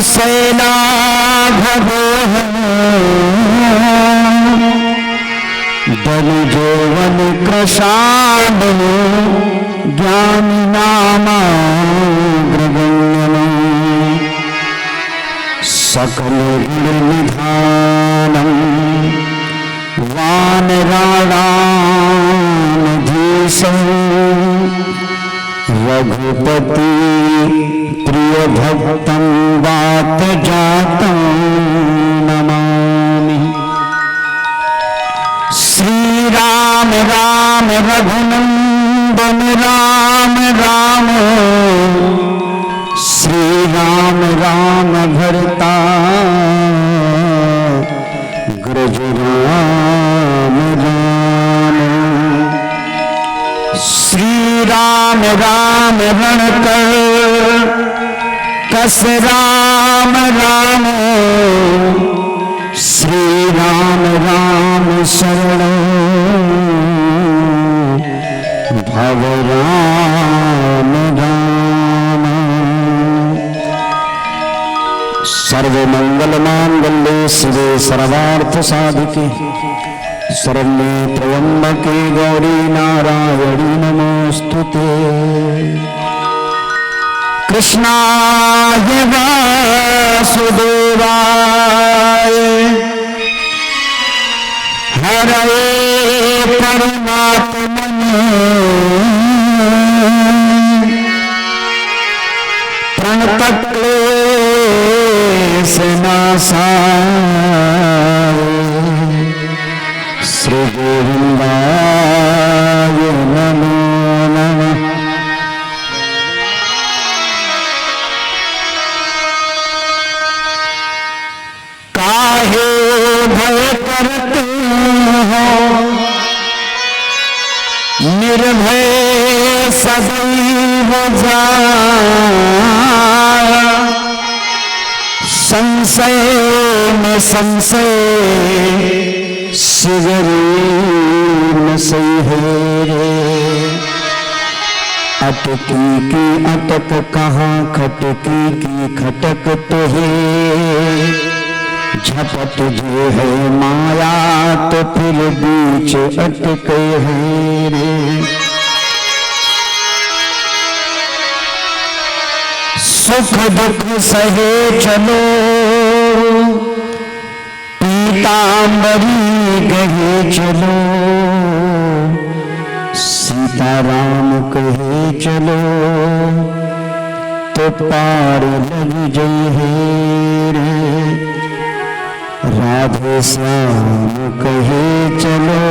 शैलाभो बल जोवन कृशाण ज्ञानी नामाग्रगण्यनो सकल गुण निधानम वानराणामधीशं रघुपति प्रिय भक्तं वात जातं नमामि। श्री राम राम रघुनंदन राम राम श्री राम राम भरता ग्रज राम राम। श्री राम राम रणकर कस राम राम श्री राम राम शरण भव राम राम। सर्वमंगल मांगल्ये शिवे सर्वार्थ साधिके शरण्ये त्र्यंबके गौरी नारायणी नमोस्तुते। कृष्णाय वासुदेवाय हरे परमात्मने प्रणतक्लेशनाशाय श्री गोविंदाय नमो नमः। काहे भय करते हो निर्भय सदैव जाया संशय में संशय सिगरी न सही है रे। अटकी की अटक कहाँ खटकी की खटक तो है झपट जो है माया तो फिर बीच अटके है रे। सुख दुख सहे चलो पीतांबरी गहे चलो सीताराम कहे चलो तो पार लग जाए रे। राधे श्याम कहे चलो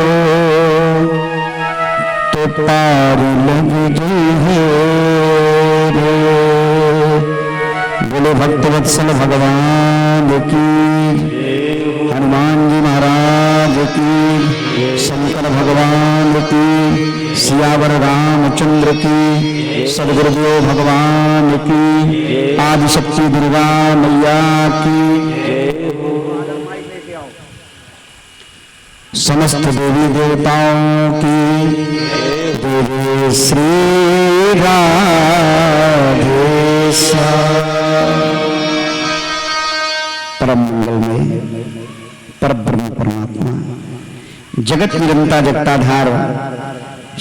तो पार लग जाए रे। बोलो भक्तवत्सल भगवान की, हनुमान जी महाराज की, शंकर भगवान की, सियावर रामचंद्र की, सदगुरुदेव भगवान की, आदिशक्ति दुर्गा मैया की, समस्त देवी देवताओं की देवी श्री राधे परम मंगलमय परब्रह्म परमात्मा जगत निरंता जगताधार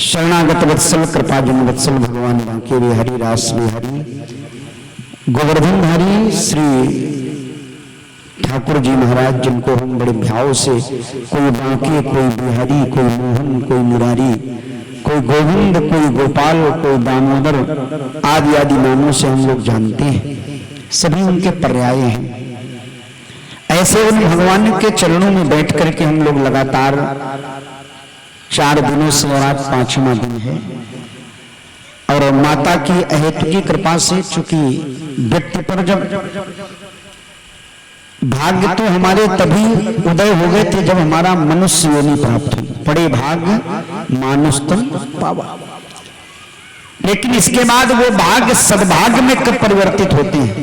शरणागत वत्सल कृपाजन वत्सल भगवान बांके हरि रास हरि गोवर्धन हरि श्री ठाकुर जी महाराज, जिनको हम बड़े भाव से कोई बांके, कोई बिहारी, कोई मोहन, कोई मुरारी, कोई गोविंद, कोई गोपाल, कोई दामोदर आदि आदि नामों से हम लोग जानते हैं, सभी उनके पर्याय हैं। ऐसे उन भगवान के चरणों में बैठ करके हम लोग लगातार 4 दिनों से आज 5वां दिन है और माता की अहेतुकी कृपा से, चूंकि व्यक्ति पर जब भाग्य तो हमारे तभी उदय हो गए थे जब हमारा मनुष्य योनि प्राप्त हुई, पड़े भाग्य मानुस्तम पावा। लेकिन इसके बाद वो भाग्य सद्भाग्य में कब परिवर्तित होते हैं?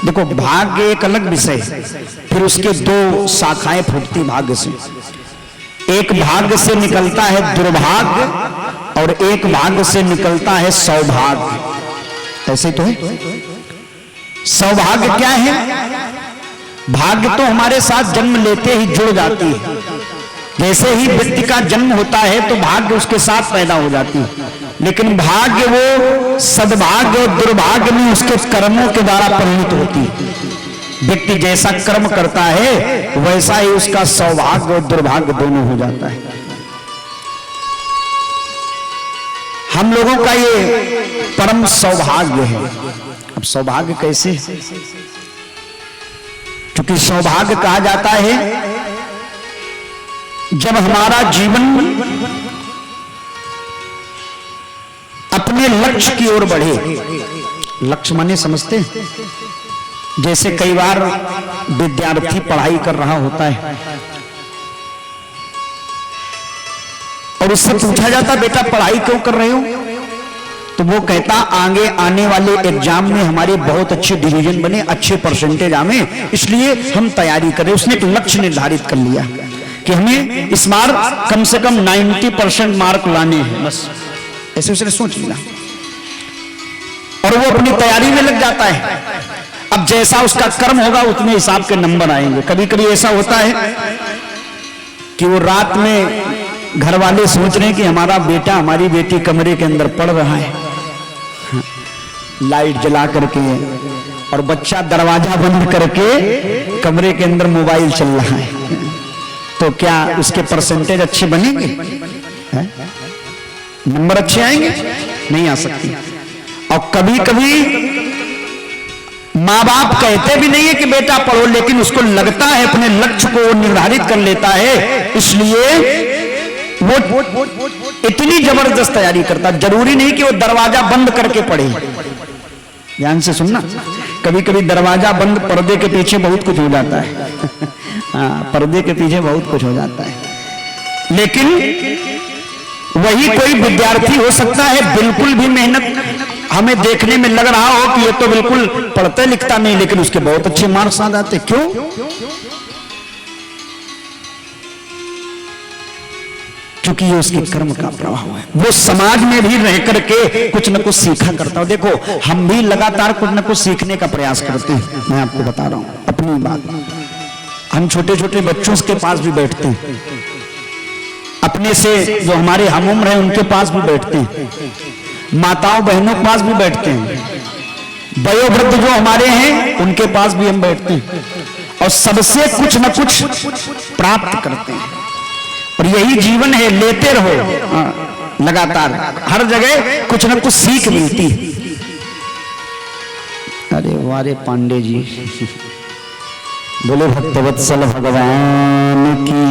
देखो, भाग्य एक अलग विषय है, फिर उसके 2 शाखाएं फूटती भाग्य से। एक भाग्य से निकलता है दुर्भाग्य और एक भाग्य से निकलता है सौभाग्य। ऐसे तो है। सौभाग्य क्या है? भाग्य तो हमारे साथ जन्म लेते ही जुड़ जाती है। जैसे ही व्यक्ति का जन्म होता है तो भाग्य उसके साथ पैदा हो जाती है, लेकिन भाग्य वो सद्भाग्य और दुर्भाग्य में उसके कर्मों के द्वारा परिणित होती है। व्यक्ति जैसा कर्म करता है वैसा ही उसका सौभाग्य और दुर्भाग्य दोनों हो जाता है। हम लोगों का ये परम सौभाग्य है। अब सौभाग्य कैसे? क्योंकि सौभाग्य कहा जाता है जब हमारा जीवन अपने लक्ष्य की ओर बढ़े। लक्ष्य माने समझते हैं? जैसे कई बार विद्यार्थी पढ़ाई कर रहा होता है और उससे पूछा जाता बेटा पढ़ाई क्यों कर रहे हो, तो वो कहता आगे आने वाले एग्जाम में हमारे बहुत अच्छे डिवीजन बने, अच्छे परसेंटेज आवे, इसलिए हम तैयारी करें। उसने एक लक्ष्य निर्धारित कर लिया कि हमें इस बार कम से कम 90% मार्क लाने हैं, बस ऐसे उसने सोच लिया और वो अपनी तैयारी में लग जाता है। अब जैसा उसका कर्म होगा उतने हिसाब के नंबर आएंगे। कभी कभी ऐसा होता है कि वो रात में घर वाले सोच रहे हैं कि हमारा बेटा हमारी बेटी कमरे के अंदर पढ़ रहा है, लाइट जला करके, और बच्चा दरवाजा बंद करके कमरे के अंदर मोबाइल चल रहा है, तो क्या उसके परसेंटेज अच्छे बनेंगे? नंबर अच्छे आएंगे? नहीं आ सकते। और कभी कभी माँ बाप कहते भी नहीं है कि बेटा पढ़ो, लेकिन उसको लगता है, अपने लक्ष्य को निर्धारित कर लेता है, इसलिए वो इतनी जबरदस्त तैयारी करता। जरूरी नहीं कि वो दरवाजा बंद करके पढ़े। ध्यान से सुनना, कभी कभी दरवाजा बंद, पर्दे के पीछे बहुत कुछ हो जाता है। हाँ, पर्दे के पीछे बहुत कुछ हो जाता है। लेकिन वही कोई विद्यार्थी हो सकता है बिल्कुल भी मेहनत हमें देखने में लग रहा हो कि ये तो बिल्कुल पढ़ता लिखता नहीं, लेकिन उसके बहुत अच्छे मार्क्स आ जाते। क्यों? क्योंकि ये उसके कर्म का प्रभाव है। वो समाज में भी रह करके कुछ न कुछ सीखा करता हो। देखो हम भी लगातार कुछ न कुछ सीखने का प्रयास करते हैं। मैं आपको बता रहा हूं अपनी बात। हम छोटे छोटे बच्चों के पास भी बैठते हैं, अपने से जो हमारे हम उम्र है उनके पास भी बैठते हैं, माताओं बहनों के पास भी बैठते हैं, वयोवृद्ध जो हमारे हैं उनके पास भी हम बैठते हैं, और सबसे कुछ न कुछ प्राप्त करते हैं। और यही जीवन है, लेते रहो लगातार, हर जगह कुछ न कुछ सीख मिलती है। अरे वारे पांडे जी, बोले भक्तवत्सल भगवान की।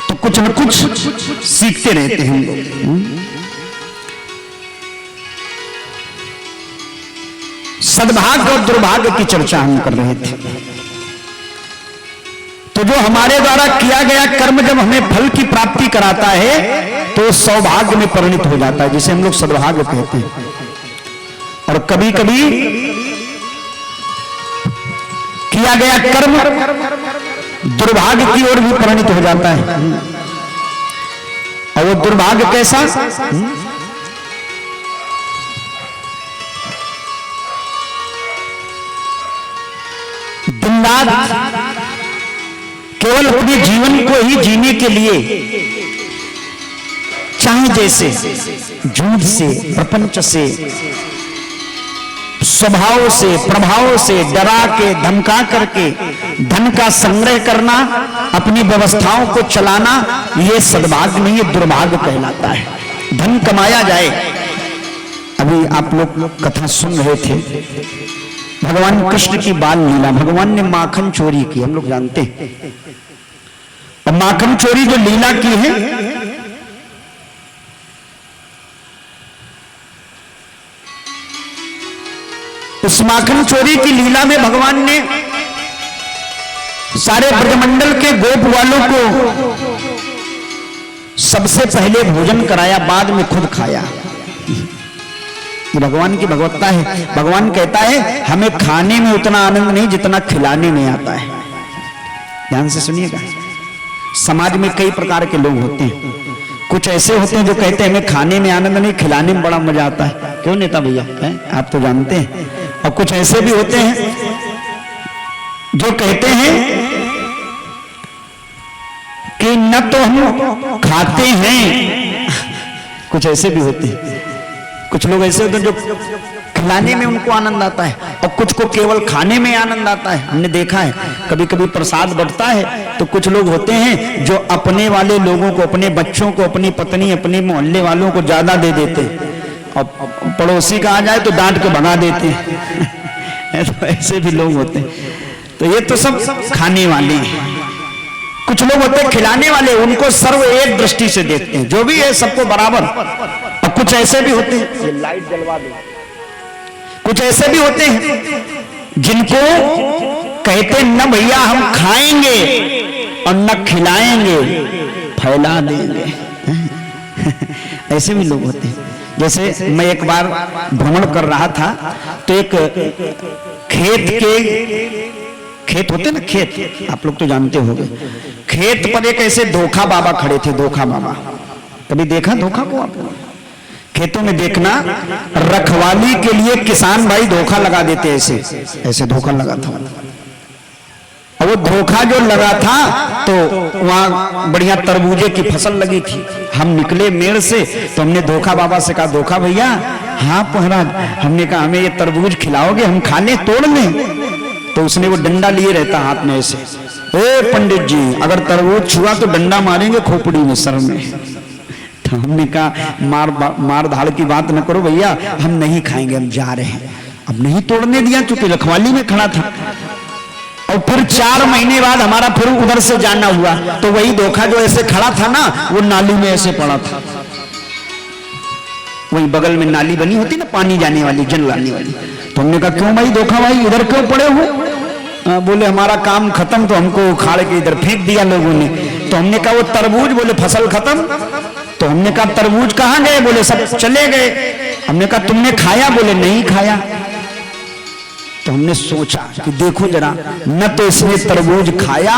तो कुछ न कुछ सीखते रहते हैं लोग। सद्भाग्य और दुर्भाग्य की चर्चा हम कर रहे थे। तो जो हमारे द्वारा किया गया कर्म जब हमें फल की प्राप्ति कराता है तो सौभाग्य में परिणित हो जाता है, जिसे हम लोग सद्भाग्य कहते हैं। और कभी कभी किया गया कर्म दुर्भाग्य की ओर भी परिणित हो जाता है। और वो दुर्भाग्य कैसा? दिन रात केवल अपने जीवन को ही जीने के लिए, चाहे जैसे झूठ से, प्रपंच से, स्वभाव से, प्रभाव से डरा के, धमका करके धन का संग्रह करना, अपनी व्यवस्थाओं को चलाना, ये सद्भाग्य नहीं, ये दुर्भाग्य कहलाता है। धन कमाया जाए। अभी आप लोग कथा सुन रहे थे भगवान कृष्ण की बाल लीला। भगवान ने माखन चोरी की, हम लोग जानते हैं। और माखन चोरी जो लीला की है, उस माखन चोरी की लीला में भगवान ने सारे ब्रजमंडल के गोप वालों को सबसे पहले भोजन कराया, बाद में खुद खाया। ये भगवान की भगवत्ता है। भगवान कहता है हमें खाने में उतना आनंद नहीं जितना खिलाने में आता है। ध्यान से सुनिएगा। समाज में कई प्रकार के लोग होते हैं। कुछ ऐसे होते हैं जो कहते हैं हमें खाने में आनंद नहीं, खिलाने में बड़ा मजा आता है। क्यों नेता भैया, आप तो जानते हैं। और कुछ ऐसे भी होते हैं जो कहते हैं कि न तो हम खाते हैं, कुछ ऐसे भी होते हैं। कुछ लोग ऐसे होते हैं जो खिलाने में उनको आनंद आता है और कुछ को केवल खाने में आनंद आता है। हमने देखा है कभी कभी प्रसाद बढ़ता है तो कुछ लोग होते हैं जो अपने वाले लोगों को, अपने बच्चों को, अपनी पत्नी, अपने मोहल्ले वालों को ज्यादा दे देते हैं और पड़ोसी का आ जाए तो डांट के भगा देते हैं। तो ऐसे भी लोग होते हैं। तो ये तो सब खाने वाले हैं। कुछ लोग होते हैं खिलाने वाले, उनको सर्व एक दृष्टि से देखते हैं, जो भी है सबको बराबर। और कुछ ऐसे भी होते हैं, ये लाइट जलवा दो, कुछ ऐसे भी होते हैं जिनको कहते न भैया हम खाएंगे और न खिलाएंगे, फैला देंगे। ऐसे भी लोग होते हैं। जैसे मैं एक बार भ्रमण कर रहा था तो एक खेत होते ना, खेत आप लोग तो जानते होंगे। खेत पर एक ऐसे धोखा बाबा खड़े थे। धोखा बाबा, कभी देखा धोखा को आप? खेतों में देखना, रखवाली के लिए किसान भाई धोखा लगा देते, ऐसे ऐसे धोखा लगा था। और वो धोखा जो लगा था तो वहां बढ़िया तरबूजे की फसल लगी थी। हम निकले मेड़ से तो हमने धोखा बाबा से कहा, धोखा भैया, हाँ महाराज, हमने कहा हमें ये तरबूज खिलाओगे, हम खा लें, तोड़ लें? तो उसने वो डंडा लिए रहता हाथ में ऐसे, ए पंडित जी, अगर तरबूज छुआ तो डंडा मारेंगे खोपड़ी में, सर में। तो हमने कहा मार धाड़ की बात न करो भैया, हम नहीं खाएंगे, हम जा रहे हैं। अब नहीं तोड़ने दिया क्योंकि रखवाली में खड़ा था। और फिर 4 महीने बाद हमारा फिर उधर से जाना हुआ तो वही धोखा जो ऐसे खड़ा था ना, वो नाली में ऐसे पड़ा था। वही बगल में नाली बनी होती ना, पानी जाने वाली, जल लाने वाली। तो हमने कहा क्यों भाई धोखा भाई, इधर क्यों पड़े हो? बोले हमारा काम खत्म, तो हमको उखाड़ के इधर फेंक दिया लोगों ने। तो हमने कहा वो तरबूज, बोले फसल खत्म। तो हमने कहा तरबूज कहाँ गए? बोले सब चले गए। हमने कहा तुमने खाया? बोले नहीं खाया। तो हमने सोचा कि देखो जरा, न तो इसने तरबूज खाया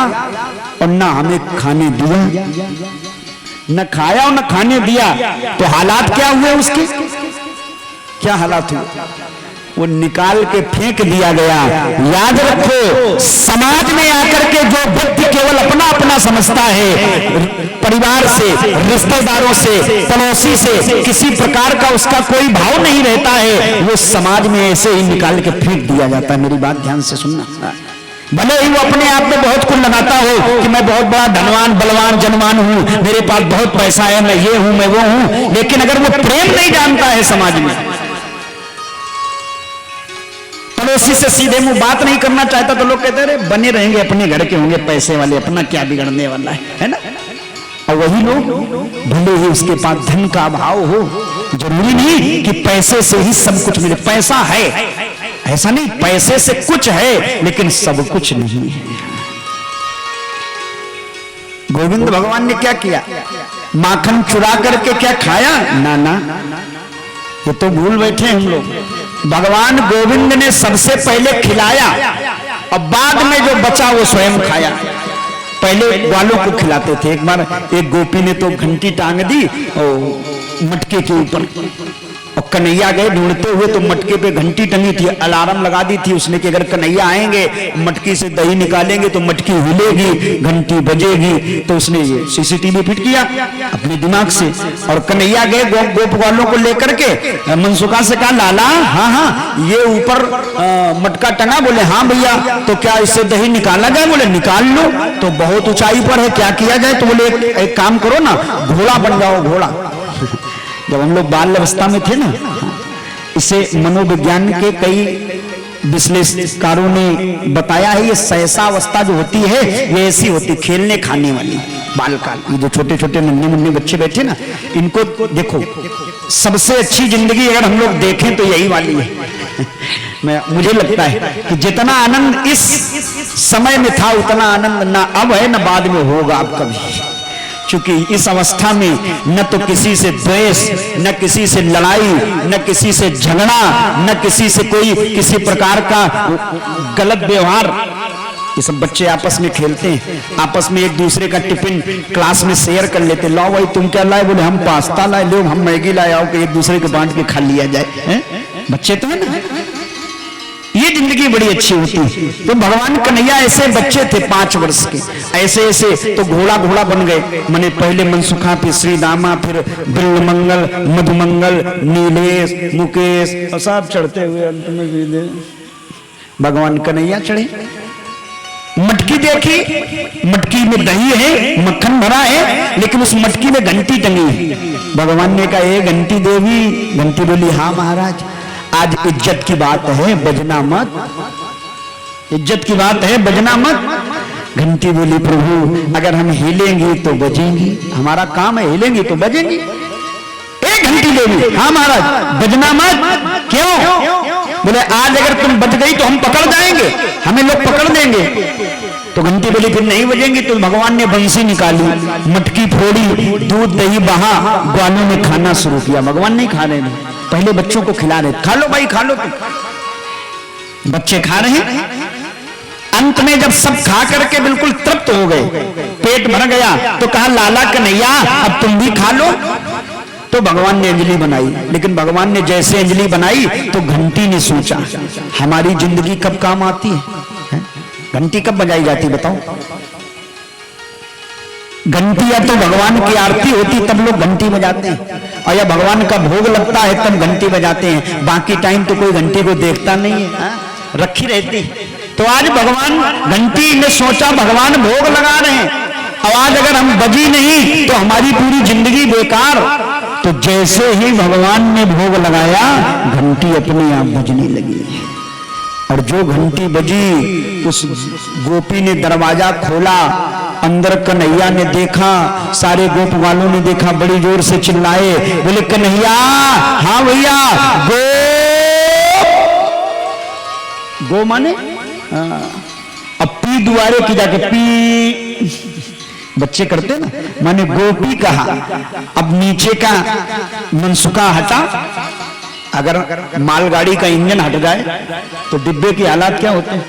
और न हमें खाने दिया, न खाया और न खाने दिया, तो हालात क्या हुए उसके? क्या हालात हुए? वो निकाल के फेंक दिया गया। याद रखो, समाज में आकर के जो व्यक्ति केवल अपना अपना समझता है, परिवार से, रिश्तेदारों से, पड़ोसी से किसी प्रकार का उसका कोई भाव नहीं रहता है, वो समाज में ऐसे ही निकाल के फेंक दिया जाता है। मेरी बात ध्यान से सुनना। भले ही वो अपने आप में बहुत कुछ लगाता हो कि मैं बहुत बड़ा धनवान, बलवान, जनवान हूं, मेरे पास बहुत पैसा है, मैं ये हूं, मैं वो हूं, लेकिन अगर वो प्रेम नहीं जानता है समाज में, पड़ोसी से सीधे मुंह बात नहीं करना चाहता, तो लोग कहते हैं बने रहेंगे, अपने घर के होंगे, पैसे वाले, अपना क्या बिगड़ने वाला है ना? और वही लोग भले ही उसके पास धन का अभाव हो, जरूरी नहीं कि पैसे से ही सब कुछ मिले। पैसा है, ऐसा नहीं, पैसे से कुछ है लेकिन सब कुछ नहीं है। गोविंद भगवान ने क्या किया? माखन चुरा करके क्या खाया? ना ना, ये तो भूल बैठे हम लोग। भगवान गोविंद ने सबसे पहले खिलाया और बाद में जो बचा वो स्वयं खाया। पहले ग्वालों को खिलाते थे। एक बार एक गोपी ने तो घंटी टांग दी और मटके के ऊपर, और कन्हैया गए ढूंढते हुए तो मटके पे घंटी टंगी थी, अलार्म लगा दी थी उसने कि अगर कन्हैया आएंगे, मटकी से दही निकालेंगे तो मटकी हिलेगी, घंटी बजेगी। तो उसने ये सीसीटीवी फिट किया अपने दिमाग से, और कन्हैया गए गोप वालों को लेकर के मनसुखा से कहा, लाला हाँ हाँ ये ऊपर मटका टंगा? बोले हाँ भैया। तो क्या इससे दही निकाला जाए? बोले निकाल लो। तो बहुत ऊंचाई पर है, क्या किया जाए? तो बोले एक काम करो ना, घोड़ा बन जाओ, घोड़ा। जब हम लोग बाल अवस्था में थे ना, इसे मनोविज्ञान के कई विश्लेषकारों ने बताया है, ये सहसा अवस्था जो होती है ये ऐसी होती, खेलने खाने वाली बालकाल। ये जो छोटे छोटे नन्हे मुन्ने बच्चे बैठे ना, इनको देखो, सबसे अच्छी जिंदगी अगर हम लोग देखें तो यही वाली है। मुझे लगता है कि जितना आनंद इस समय में था उतना आनंद ना अब है, ना बाद में होगा अब कभी। क्योंकि इस अवस्था में न तो किसी से द्वेष, न किसी से लड़ाई, न किसी से झगड़ा, न किसी से कोई किसी प्रकार का गलत व्यवहार, ये सब बच्चे आपस में खेलते हैं, आपस में एक दूसरे का टिफिन क्लास में शेयर कर लेते, लाओ भाई तुम क्या लाए, बोले हम पास्ता लाए, लो हम मैगी लाए, आओ कि एक दूसरे को बांट के खा लिया जाए, है? बच्चे तो है ना, ये जिंदगी बड़ी अच्छी होती है। तो भगवान कन्हैया ऐसे बच्चे थे 5 वर्ष के, ऐसे ऐसे तो घोड़ा घोड़ा बन गए। मैंने पहले मनसुखा, फिर श्री दामा, फिर बिल्लमंगल, मधुमंगल, नीलेश, मुकेश और सब चढ़ते हुए अंत में सीधे भगवान कन्हैया चढ़े। मटकी देखी, मटकी में दही है, मक्खन भरा है, लेकिन उस मटकी में घंटी टंगी है। भगवान ने कहा ये घंटी देवी, घंटी बोली हाँ महाराज, आज इज्जत की बात है बजना मत, इज्जत की बात है बजना मत। घंटी बोली प्रभु अगर हम हिलेंगे तो बजेंगी, हमारा काम है हिलेंगे तो बजेंगी। एक घंटी देवी, हाँ महाराज बजना मत। क्यों? बोले आज अगर तुम बज गई तो हम पकड़ जाएंगे, हमें लोग पकड़ देंगे। तो घंटी बोली फिर नहीं बजेंगी। तो भगवान ने बंसी निकाली, मटकी फोड़ी, दूध दही बहा, ग्वालों ने खाना शुरू किया। भगवान नहीं खा रहे, पहले बच्चों को खिला रहे, खा लो भाई खा लो तुम। बच्चे खा रहे हैं। अंत में जब सब खा करके बिल्कुल तृप्त हो गए, पेट भर गया, तो कहा लाला कन्हैया अब तुम भी खा लो। तो भगवान ने अंजलि बनाई, लेकिन भगवान ने जैसे अंजलि बनाई तो घंटी ने सोचा हमारी जिंदगी कब काम आती है? घंटी कब बजाई जाती बताओ? घंटी या तो भगवान की आरती होती तब लोग घंटी बजाते हैं, और या भगवान का भोग लगता है तब घंटी बजाते हैं। बाकी टाइम तो कोई घंटी को देखता नहीं है, रखी रहती। तो आज भगवान घंटी ने सोचा भगवान भोग लगा रहे हैं, आवाज अगर हम बजी नहीं तो हमारी पूरी जिंदगी बेकार। तो जैसे ही भगवान ने भोग लगाया घंटी अपने आप बजने लगी, और जो घंटी बजी उस गोपी ने दरवाजा खोला, अंदर कन्हैया ने देखा, सारे गोप वालों ने देखा, बड़ी जोर से चिल्लाए, बोले कन्हैया हाँ भैया गो। गो माने अब पी दुआरे की जाके पी, बच्चे करते ना, माने गोपी कहा। अब नीचे का मनसुखा हटा, अगर मालगाड़ी का इंजन हट जाए तो डिब्बे की हालात क्या होते हैं?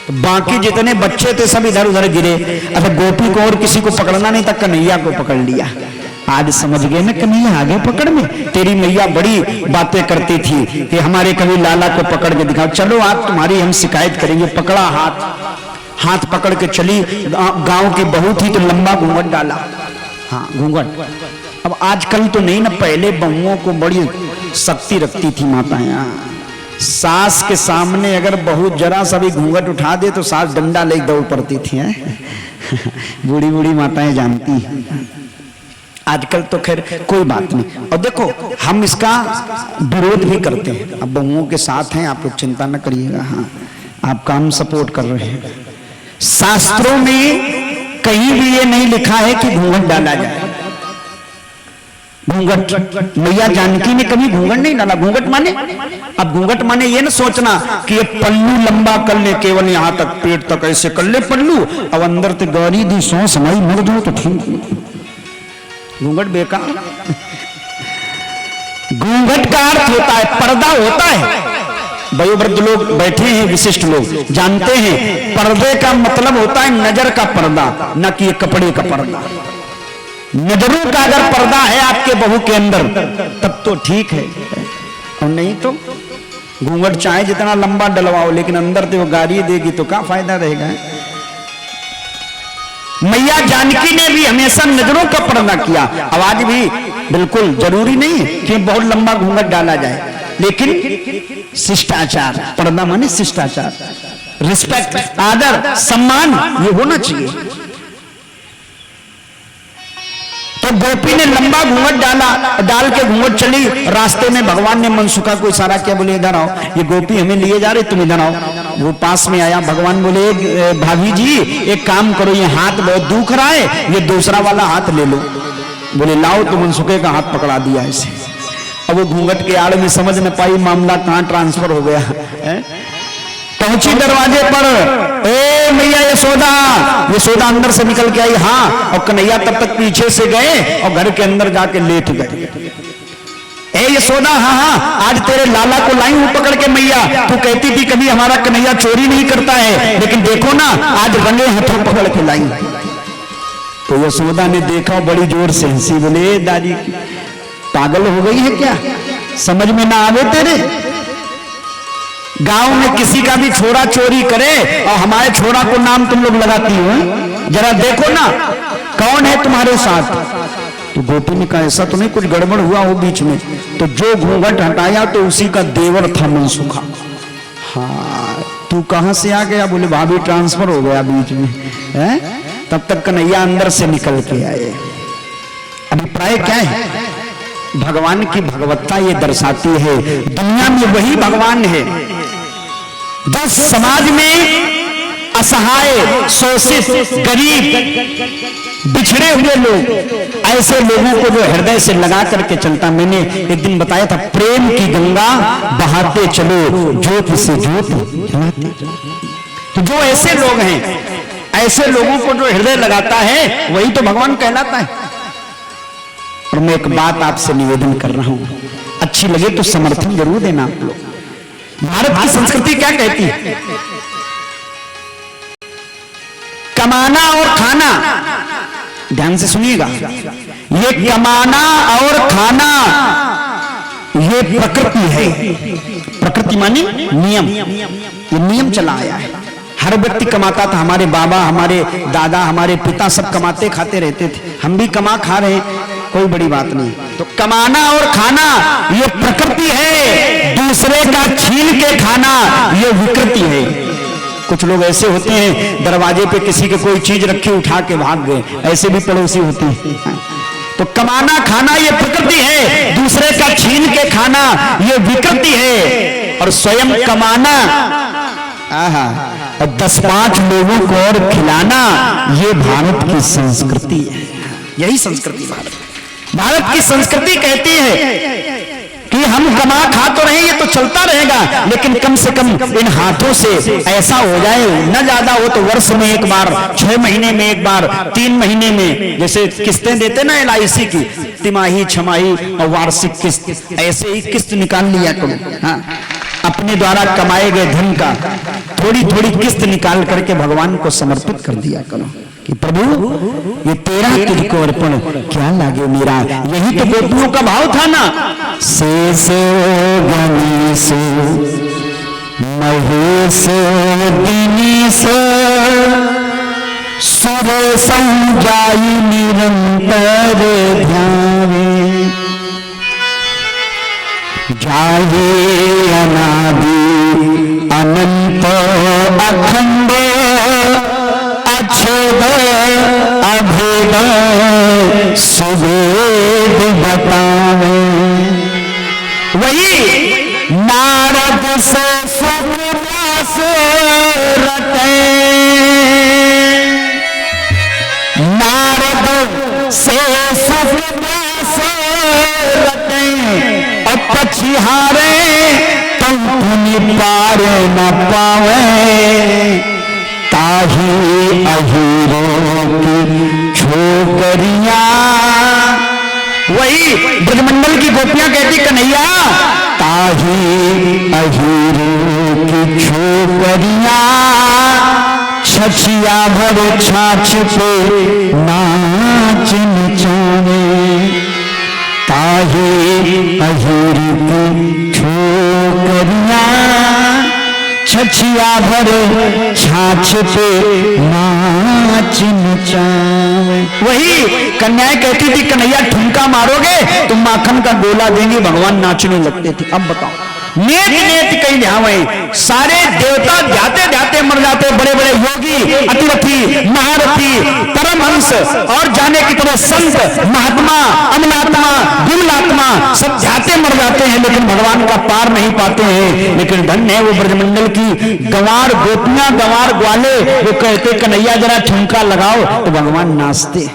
तो बाकी जितने बच्चे थे सब इधर उधर गिरे। अच्छा गोपी को और किसी को पकड़ना नहीं था, कन्हैया को पकड़ लिया। आज समझ गए ना कन्हैया आगे पकड़ में, तेरी मैया बड़ी बातें करती थी कि हमारे कभी लाला को पकड़ के दिखाओ, चलो आज तुम्हारी हम शिकायत करेंगे। पकड़ा हाथ, हाथ पकड़ के चली। गांव की बहू थी तो लंबा घूंघट डाला, हाँ घूंघट। अब आजकल तो नहीं ना, पहले बहुओं को बड़ी शक्ति रखती थी माताएं। सास के सामने अगर बहू जरा सा भी घूंघट उठा दे तो सास डंडा ले दौड़ पड़ती थी। बूढ़ी बूढ़ी माताएं जानती हैं। आजकल तो खैर कोई बात नहीं। और देखो हम इसका विरोध भी करते हैं, अब बहुओं के साथ हैं, आप लोग चिंता न करिएगा। हाँ आपका हम सपोर्ट कर रहे हैं। शास्त्रों में कहीं भी ये नहीं लिखा है कि घूंघट डाला जाए। घूंघट मैया जानकी ने कभी घूंघट नहीं डाला। घूंघट माने, अब घूंघट माने ये ना सोचना कि ये पल्लू लंबा कर ले, केवल यहां तक पेट तक ऐसे कर ले पल्लू, अब अंदर ते गौरी दी सौ समाई मर दो तो ठीक। घूंघट बेकार। घूंघट का अर्थ होता है पर्दा होता है। वयोवृद्ध लोग बैठे हैं, विशिष्ट लोग जानते हैं पर्दे का मतलब होता है नजर का पर्दा, न कि कपड़े का पर्दा। नजरों का अगर पर्दा है आपके बहू के अंदर तब तो ठीक है, और नहीं तो घूंघट चाहे जितना लंबा डलवाओ, लेकिन अंदर तो वो गाली देगी तो क्या फायदा रहेगा। मैया जानकी ने भी हमेशा नजरों का पर्दा किया। आवाज भी बिल्कुल जरूरी नहीं है कि बहुत लंबा घूंघट डाला जाए, लेकिन शिष्टाचार, पर्दा माने शिष्टाचार, रिस्पेक्ट, आदर, सम्मान ये होना चाहिए। तो गोपी ने लंबा घूंघट डाल के घूंघट चली। रास्ते में भगवान ने मनसुखा को इशारा किया, बोले इधर आओ, ये गोपी हमें लिए जा रही, तुम इधर आओ। वो पास में आया। भगवान बोले भाभी जी एक काम करो, ये हाथ बहुत दुख रहा है, ये दूसरा वाला हाथ ले लो। बोले लाओ, तो मनसुखे का हाथ पकड़ा दिया ऐसे। अब वो घूंघट के आड़ में समझ न पाई मामला कहां ट्रांसफर हो गया है। पहुंची दरवाजे पर, ए मैया यशोदा अंदर से निकल के आई। हाँ, और कन्हैया तब तक पीछे से गए और घर के अंदर जाके लेट गए। ए यशोदा, हाँ हाँ, आज तेरे लाला को लाई हूं पकड़ के मैया। तू कहती थी कभी हमारा कन्हैया चोरी नहीं करता है, लेकिन देखो ना आज रंगे हाथों पकड़ के लाई। तो यशोदा ने देखा, बड़ी जोर से हंसी, बोले दादी पागल हो गई है क्या, समझ में ना आवे तेरे? गांव में किसी का भी छोरा चोरी करे और हमारे छोरा को नाम तुम लोग लगाती हो, जरा देखो ना कौन है तुम्हारे साथ। तो गोपी ने कहा ऐसा तो नहीं, कुछ गड़बड़ हुआ हो बीच में। तो जो घूंघट हटाया तो उसी का देवर था मनसुखा। हाँ, तू कहां से आ गया? बोले भाभी ट्रांसफर हो गया बीच में है। तब तक कन्हैया अंदर से निकल के आए। अभिप्राय क्या है? भगवान की भगवत्ता ये दर्शाती है, दुनिया में वही भगवान है जो समाज में असहाय, शोषित, गरीब, बिछड़े हुए लोग, ऐसे लोगों को जो हृदय से लगा करके चलता। मैंने एक दिन बताया था, प्रेम की गंगा बहाते चलो, ज्योत से ज्योत जलाते। तो जो ऐसे लोग हैं, ऐसे लोगों को जो हृदय लगाता है, वही तो भगवान कहलाता है। और मैं एक बात आपसे निवेदन कर रहा हूं, अच्छी लगे तो समर्थन जरूर देना आप लोग। भारत की संस्कृति क्या कहती है? कमाना और खाना, ध्यान से सुनिएगा, ये कमाना और खाना ये प्रकृति है। प्रकृति मानी नियम, ये नियम चला आया है। हर व्यक्ति कमाता था, हमारे बाबा, हमारे दादा, हमारे पिता सब कमाते खाते रहते थे, हम भी कमा खा रहे हैं, कोई बड़ी बात नहीं। तो कमाना और खाना ये प्रकृति है, दूसरे का छीन के खाना ये विकृति है। कुछ लोग ऐसे होते हैं, दरवाजे पे किसी के कोई चीज रखी उठा के भाग गए, ऐसे भी पड़ोसी होते हैं। तो कमाना खाना ये प्रकृति है, दूसरे का छीन के खाना ये विकृति है। और स्वयं कमाना और 10-5 लोगों को और खिलाना ये भारत की संस्कृति है। यही संस्कृति भारत की संस्कृति कहती है कि हम कमा खा तो रहे, ये तो चलता रहेगा, लेकिन कम से कम इन हाथों से ऐसा हो जाए, न ज्यादा हो तो वर्ष में एक बार, 6 महीने में एक बार, 3 महीने में, जैसे किस्तें देते ना LIC की, तिमाही, छमाही और वार्षिक किस्त, ऐसे ही किस्त निकाल लिया करो। हाँ, अपने द्वारा कमाए गए धन का थोड़ी थोड़ी किस्त निकाल करके भगवान को समर्पित कर दिया करो कि प्रभु ये तेरा तुझको अर्पण, क्या लागे मेरा। यही तो गोपियों का भाव था ना। शेषो गणेशो महेशो दिनेशो सुर संजाई निरंतर ध्यावे, जाहे अनादि अनंत अखंड अछेद अभेद सुवेद बतावे। वही नारद से सुखदास रटे, नारद से सुखदास रटे, और पछिहारे तुम पुनि पार न पावे, ताही अहीरों की छोकरियां। वही ब्रजमंडल की गोपियां कहती कन्हैया, ताही अहीरों की छोकरियां, छछिया भर छाछ पे नाच नचावे, ताही अहीर की छोकरियां, छछिया भर छाछ पे नाच नचावे। वही कन्याएं कहती थी कन्हैया ठुमका मारोगे तुम माखन का गोला देंगे, भगवान नाचने लगते थे। अब बताओ, नेत नेत कहीं ध्यावे, सारे देवता ध्याते ध्याते मर जाते, बड़े बड़े योगी, अतिरथी, महारथी, परमहंस और जाने की तरह संत, महात्मा, अमलात्मा, विमलात्मा सब ध्याते मर जाते हैं, लेकिन भगवान का पार नहीं पाते हैं। लेकिन धन्य है वो ब्रजमंडल की गंवार गोपियां, गंवार ग्वाले, वो कहते कन्हैया जरा ठुमका लगाओ तो भगवान नाचते।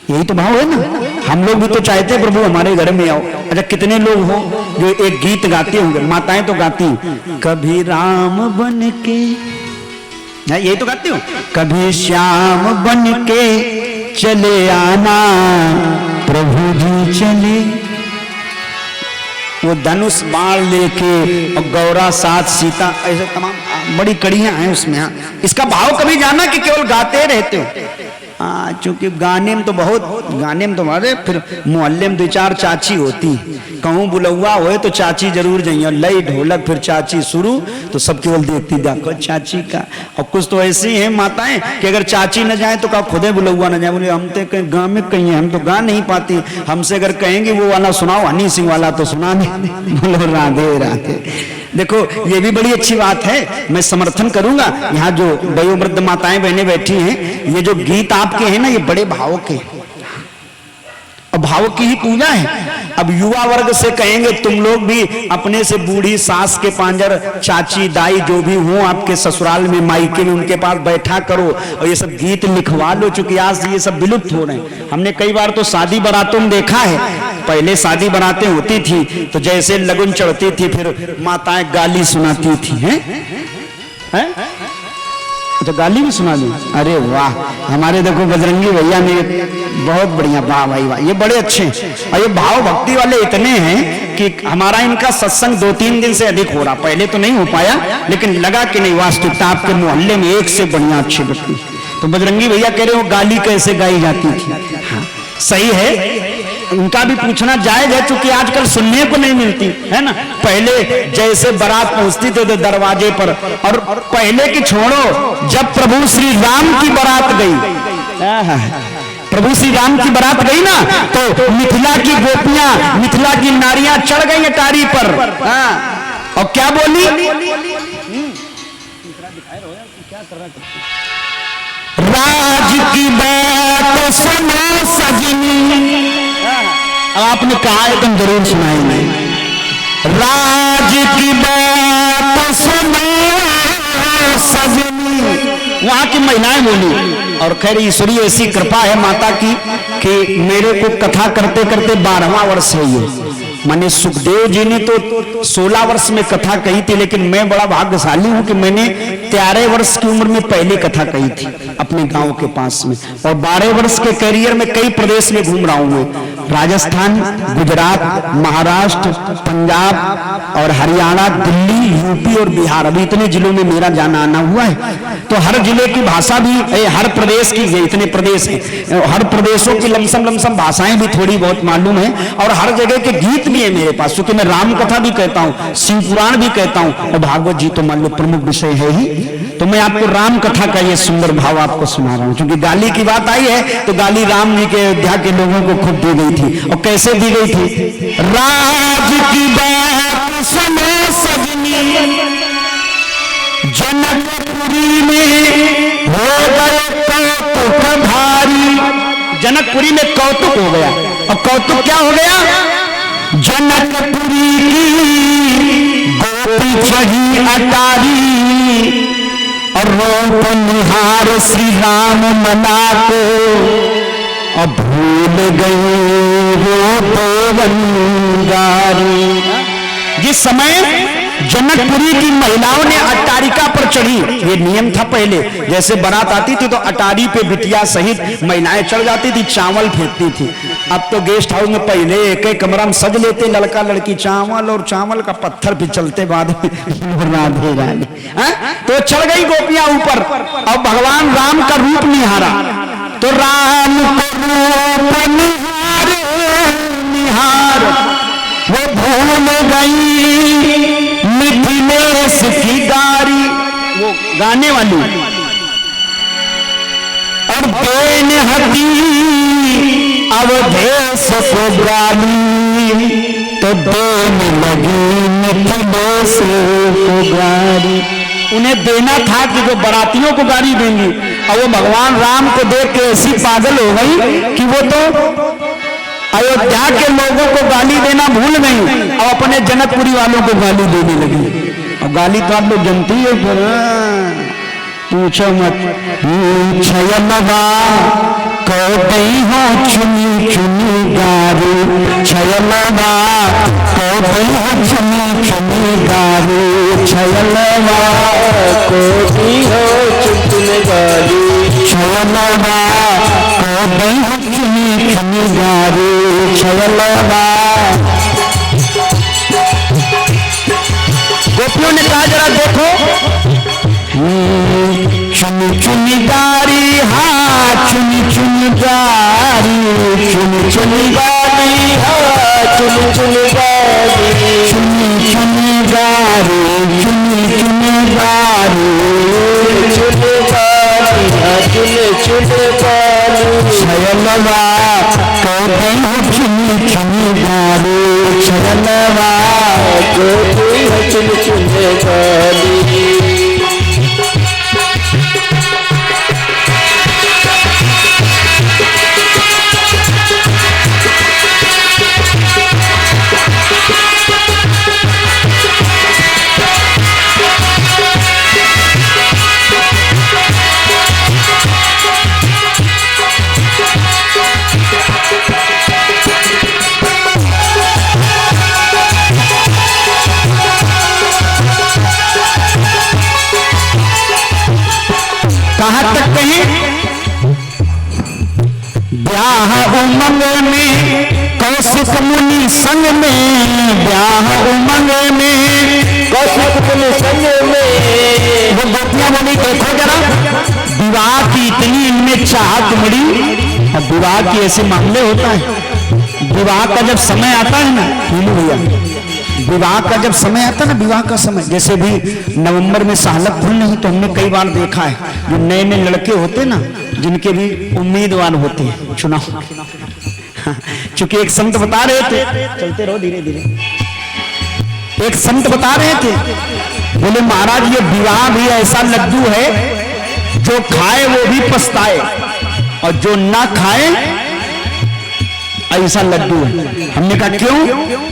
यही तो भाव है ना। हम लोग भी तो चाहते हैं प्रभु हमारे घर में आओ। अच्छा, कितने लोग हो जो एक गीत गाते होंगे, माताएं तो गाती, कभी राम बन के, यही तो गाती हो, कभी श्याम बन के चले आना प्रभु जी चले, वो धनुष बाण लेके और गौरा साथ सीता, ऐसे तमाम बड़ी कड़ियां हैं उसमें। हाँ, इसका भाव कभी जाना कि केवल गाते रहते हो? हाँ, चूंकि गाने में तो बहुत, गाने में तो हमारे फिर मोहल्ले में 2-4 चाची होती, कहूँ बुलौआ होए तो चाची जरूर जाइए, लई ढोलक फिर चाची शुरू, तो सब केवल देखती देखो चाची का। और कुछ तो ऐसी हैं माताएं कि अगर चाची न जाए तो कहा खुदे बुलौआ न जाए, बोले हम तो कहीं गाँव में कहीं हम तो गा नहीं पाती, हमसे अगर कहेंगे वो वाला सुनाओ हनी सिंह वाला तो सुना नहीं। बोलो राधे राधे। देखो ये भी बड़ी अच्छी बात है, मैं समर्थन करूंगा। यहाँ जो वयोवृद्ध माताएं बहनें बैठी हैं, ये जो गीत आपके हैं ना, ये बड़े भाव के, और भाव की ही पूजा है। अब युवा वर्ग से कहेंगे तुम लोग भी अपने से बूढ़ी सास के पांजर, चाची दाई जो भी हो आपके ससुराल में मायके में, उनके पास बैठा करो और ये सब गीत लिखवा लो, चूंकि आज ये सब विलुप्त हो रहे हैं। हमने कई बार तो शादी बारातों में देखा है, पहले शादी बारातें होती थी तो जैसे लगन चढ़ती थी फिर माताएं गाली सुनाती थी, हैं? तो गाली भी सुना दी। अरे वाह, हमारे देखो बजरंगी भैया ने बहुत बढ़िया, वाह भाई वाह, ये बड़े अच्छे हैं। और ये भाव भक्ति वाले इतने हैं कि हमारा इनका सत्संग 2-3 दिन से अधिक हो रहा, पहले तो नहीं हो पाया, लेकिन लगा कि नहीं वास्तविकता आपके मोहल्ले में एक से बढ़िया अच्छी भक्ति। तो बजरंगी भैया कह रहे हो गाली कैसे गाई जाती थी? हाँ, सही है, उनका भी पूछना जायज है, क्योंकि आजकल सुनने को नहीं मिलती है ना। पहले जैसे बारात पहुंचती थी तो दरवाजे पर, और पहले की छोड़ो, जब प्रभु श्री राम की बारात गई, प्रभु श्री राम की बारात गई ना, तो मिथिला की गोपियां, मिथिला की नारियां चढ़ गई अटारी पर, और क्या बोली? राज की बात सुनो सजनी, आपने कहा है तुम जरूर सुनाएंगे। राज की बात सुनो सजनी, वहां की महिलाएं बोली। और खैर ईश्वरीय ऐसी कृपा है माता की कि मेरे को कथा करते करते 12वां वर्ष है ये। माने सुखदेव जी ने तो 16 वर्ष में कथा कही थी, लेकिन मैं बड़ा भाग्यशाली हूं कि मैंने 13 वर्ष की उम्र में पहले कथा कही थी अपने गांव के पास में, और 12 वर्ष के कैरियर में कई प्रदेश में घूम रहा हूं मैं, राजस्थान, गुजरात, महाराष्ट्र, पंजाब और हरियाणा, दिल्ली, यूपी और बिहार, अभी इतने जिलों में मेरा जाना आना हुआ है। तो हर जिले की भाषा भी, हर प्रदेश की, इतने प्रदेश हैं, हर प्रदेशों की लमसम भाषाएं भी थोड़ी बहुत मालूम है, और हर जगह के गीत भी है मेरे पास, क्योंकि मैं राम कथा भी कहता हूँ, शिव पुराण भी कहता हूँ, और भागवत जी तो मान लो प्रमुख विषय है ही। तो मैं आपको राम कथा का ये सुंदर भाव आपको सुना रहा हूँ, क्योंकि गाली की बात आई है तो गाली राम जी के अयोध्या के लोगों को खूब दी गई थी। और कैसे दी गई थी? राज की बात सुनो सजनी, जनकपुरी में हो गए कौतुक भारी। जनकपुरी में कौतुक हो गया, और कौतुक क्या हो गया? जनकपुरी की गोपी चढ़ी अटारी, और रूप निहार श्री राम मना को, और भूल गए वो देवंगारी। जिस समय जनकपुरी की महिलाओं ने अटारिका पर चढ़ी, ये नियम था पहले, जैसे बारात आती थी तो अटारी पे बिटिया सहित महिलाएं चढ़ जाती थी, चावल फेंकती थी। अब तो गेस्ट हाउस में पहले एक एक कमरा में सज लेते लड़का लड़की, चावल और चावल का पत्थर भी चलते बाद राधे राधे। तो चढ़ गई गोपियां ऊपर, और भगवान राम का रूप निहारा, तो राम को रूप निहार वो भूल गई मिथिलेश की गारी, वो गाने वाली, और बेन हती अवधेश को गाली, तो देने लगी मिथिलेश को गारी। उन्हें देना था कि जो बरातियों को गाली देंगी, और वो भगवान राम को देख के ऐसी पागल हो गई कि वो तो अयोध्या के लोगों को गाली देना भूल गई, और अपने जनकपुरी वालों को गाली देने लगी। और गाली तो आप लोग जानती है, पर पूछो मत। छयलवा को गई हो चुनी चुनी गारी, छयलवा को गई हो चुनी चुनी गारी, छयलवा को गई हो चुनी गारी, छयलवा को गई हो चुनी चुनी गारी, छयलवा। गा जरा देखो। चुन चुन गारी, हाँ चुन चुन गारी, चुन चुन गारी, हाँ चुन चुन गारी, चुन चुन गारी, चुन चुन गारी, चुन गारी, हाँ चुन चुन गारी, छयलवा कहते हैं चुन चुन गारी, छयलवा कहते हैं चुन चुन गारी। कहाँ तक कहें? ब्याह उमंग में कौशिक मुनि संग में, ब्याह उमंग में कौशिक मुनि संग में। वो गोपियां बोली देखो जरा, विवाह की इतनी इनमें चाहत मिली। अब विवाह की ऐसे मामले होता है, विवाह का जब समय आता है ना भैया, विवाह का जब समय आता है ना, विवाह का समय, जैसे भी नवंबर में साहलक फूल नहीं, तो हमने कई बार देखा है जो नए नए लड़के होते ना, जिनके भी उम्मीदवार होते हैं चुनाव। चूंकि एक संत बता रहे थे, चलते रहो धीरे धीरे, एक संत बता रहे थे, बोले महाराज ये विवाह भी ऐसा लड्डू है जो खाए वो भी पछताए और जो ना खाए ऐसा लड्डू है। हमने कहा क्यों?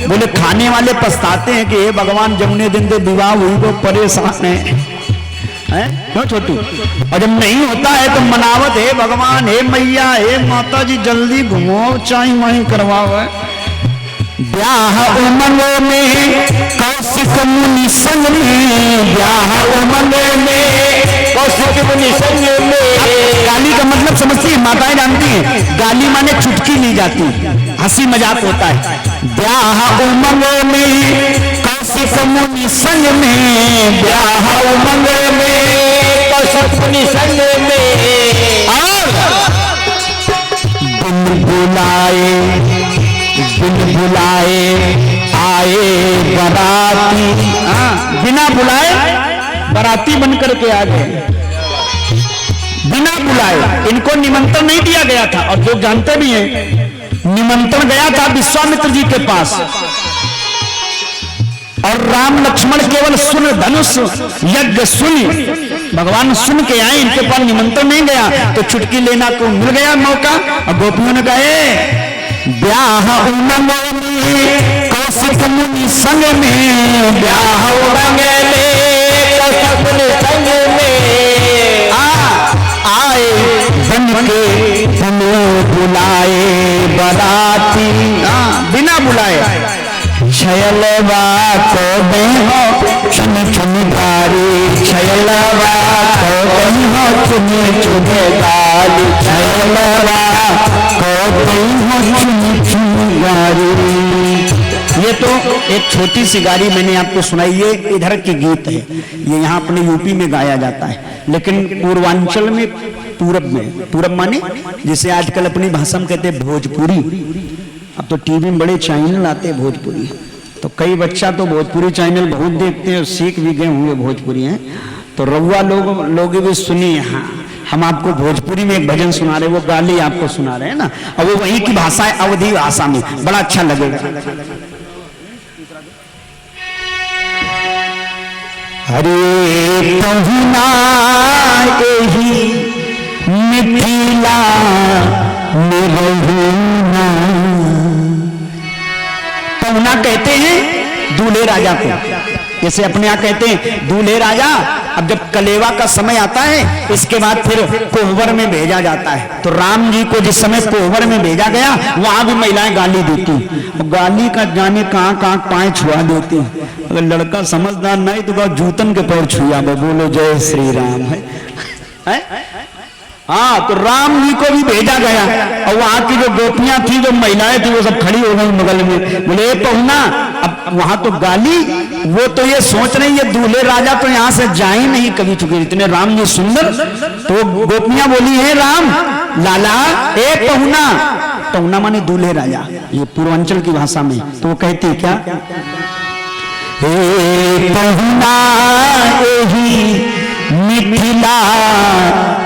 बोले खाने वाले पछताते हैं कि हे भगवान जमुने दिन तो विवाह हुई वो परेशान है, क्यों छोटू? और जब नहीं होता है तो मनावत, हे भगवान, हे मैया, हे माता जी जल्दी घुमो, चाई माई करवाओ। ब्याह उमंग में कौशिक मुनि संग में, ब्याह उमंग में कौशिक मुनि संग में। गाली का मतलब समझती है, माताएं जानती हैं, गाली माने चुटकी ली जाती, हंसी मजाक होता है। ब्याह उमंग में कौशिक मुनि संग में, ब्याह उमंग में कौशिक मुनि संग में। और बिन बुलाए, बिन बुलाए आए बराती, बिना बुलाए बराती बनकर के आ गए, बिना बुलाए। इनको निमंत्रण नहीं दिया गया था, और लोग जानते भी हैं निमंत्रण गया था विश्वामित्र जी के पास, और राम लक्ष्मण केवल सुन धनुष यज्ञ सुन, भगवान सुन के आए, इनके पास निमंत्रण नहीं गया, तो चुटकी लेना को मिल गया मौका। और गोपियों ने कहे ब्याह उमंग में कौशिक मुनि संग में, ब्याह उमंग में कौशिक मुनि संग में। आए बन के बने बुलाए बराती, बिना बुलाए। छयलवा को हो चुन चुन गारी, छयलवा को हो चुन चुन गारी, छयलवा को हो चुन चुन गारी। ये तो एक छोटी सी गारी मैंने आपको सुनाई, ये इधर की गीत है, ये यहाँ अपने यूपी में गाया जाता है, लेकिन पूर्वांचल में, पूरब में, पूरब माने जिसे आजकल अपनी भाषा में कहते हैं भोजपुरी। अब तो टीवी में बड़े चैनल आते हैं भोजपुरी, तो कई बच्चा तो भोजपुरी चैनल बहुत देखते हैं और सीख भी गए हुए भोजपुरी हैं। तो रउआ लोग भी सुनिए, हाँ हम आपको भोजपुरी में एक भजन सुना रहे, वो गाली आपको सुना रहे हैं ना, और वो वहीं की भाषा है, अवधी भाषा में, बड़ा अच्छा लगेगा। हरे पहुना एही मिथिला निरहुना, पहुना कहते हैं दूल्हे राजा को, जैसे अपने यहाँ कहते हैं दूल्हे राजा। अब जब कलेवा का समय आता है, इसके बाद फिर कोहबर में भेजा जाता है। तो राम जी को जिस समय कोहबर में भेजा गया, वहां भी महिलाएं गाली देती, और गाली का जाने कहाँ कहाँ पाए छुआ देती। अगर लड़का समझदार नहीं तो जूतन के पैर छुआ, बोलो जय श्री राम है। हाँ, तो राम जी को भी भेजा गया, और वहां की जो गोपियां थी, जो महिलाएं थी, वो सब खड़ी हो गई बगल में, बोले पहुना अब वहां तो गाली, वो तो ये सोच रहे ये दूल्हे राजा तो यहाँ से जाए नहीं कभी, चुके इतने राम जी सुंदर। तो गोपियां बोली है राम लाला एक पहुना, पहुना माने दूल्हे राजा, ये पूर्वांचल की भाषा में। तो वो कहती क्या, पहुना मिथिला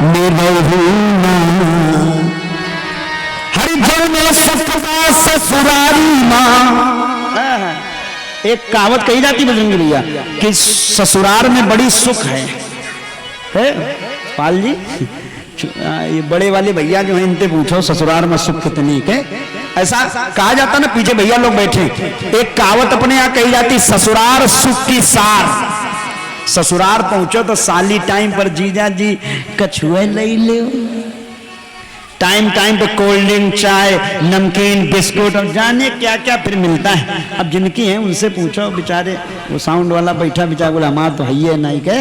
में रहूना, हरि जन में ससुरा ससुरारी माँ। एक कहावत कही जाती बजरंगी भैया कि ससुराल में बड़ी सुख है? पाल जी ये बड़े वाले भैया जो हैं इनसे पूछो ससुराल में सुख कितनी के, ऐसा कहा जाता ना, पीछे भैया लोग बैठे। एक कहावत अपने यहाँ कही जाती, ससुराल सुख की सार। ससुराल पहुंचो तो साली टाइम पर जीजा जी कछुए ले लो, टाइम टाइम पे कोल्ड ड्रिंक चाय नमकीन बिस्कुट और जाने क्या क्या फिर मिलता है। अब जिनकी है उनसे पूछो, बेचारे वो साउंड वाला बैठा बेचारा बोला हमारा तो है नहीं के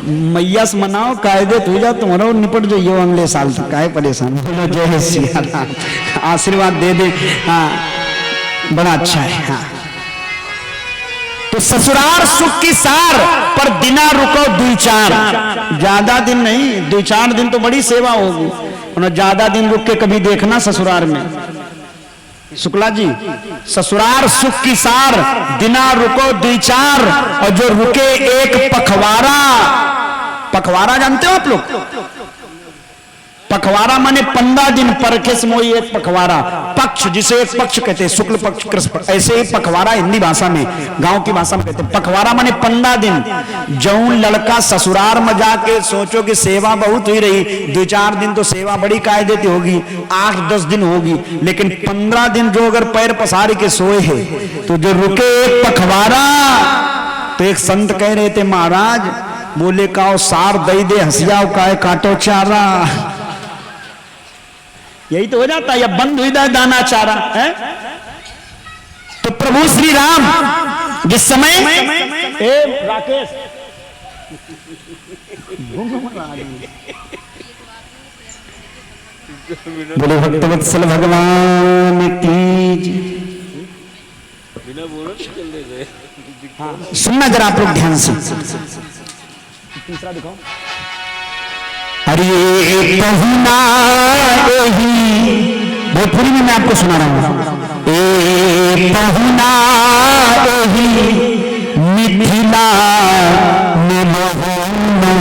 मैया से मनाओ कायदे तू जा तुम्हारा निपट जाइयो अगले साल तक, काहे परेशान। बोलो जय सिया राम, आशीर्वाद दे दे। हाँ बड़ा अच्छा है। हाँ तो ससुराल सुख की सार, पर दिना रुको 2-4, ज्यादा दिन नहीं 2-4 दिन तो बड़ी सेवा होगी, ज्यादा दिन रुक के कभी देखना ससुराल में। शुक्ला जी ससुराल सुख की सार, दिना रुको 2-4, और जो रुके एक पखवारा। पखवारा जानते हो आप लोग? पखवारा माने 15 दिन पर के समय एक पखवारा, पक्ष जिसे एक पक्ष कहते हैं, शुक्ल पक्ष कृष्ण पक्ष, ऐसे ही पखवारा हिंदी भाषा में गांव की भाषा में कहते हैं। पखवारा माने 15 दिन। जौन लड़का ससुराल में जाके सोचो कि सेवा बहुत हुई रही, 2-4 दिन तो सेवा बड़ी कायदे की होगी, 8-10 दिन होगी, लेकिन 15 दिन जो अगर पैर पसारी के सोए है तो जो रुके एक पखवारा। तो एक संत कह रहे थे महाराज बोले काओ सार दई दे हंसिया का काटो चारा, यही तो हो जाता है, या बंद हुई दाना चारा है। तो प्रभु श्री राम जिस समय राकेश बोले भक्तवत्सल भगवान की। हाँ, सुनना जरा आप लोग ध्यान से। तीसरा दिखाओ। अरे पहुना भोजपुरी में मैं आपको सुना रहा हूं। ए पहुना मिथिला में रहूना,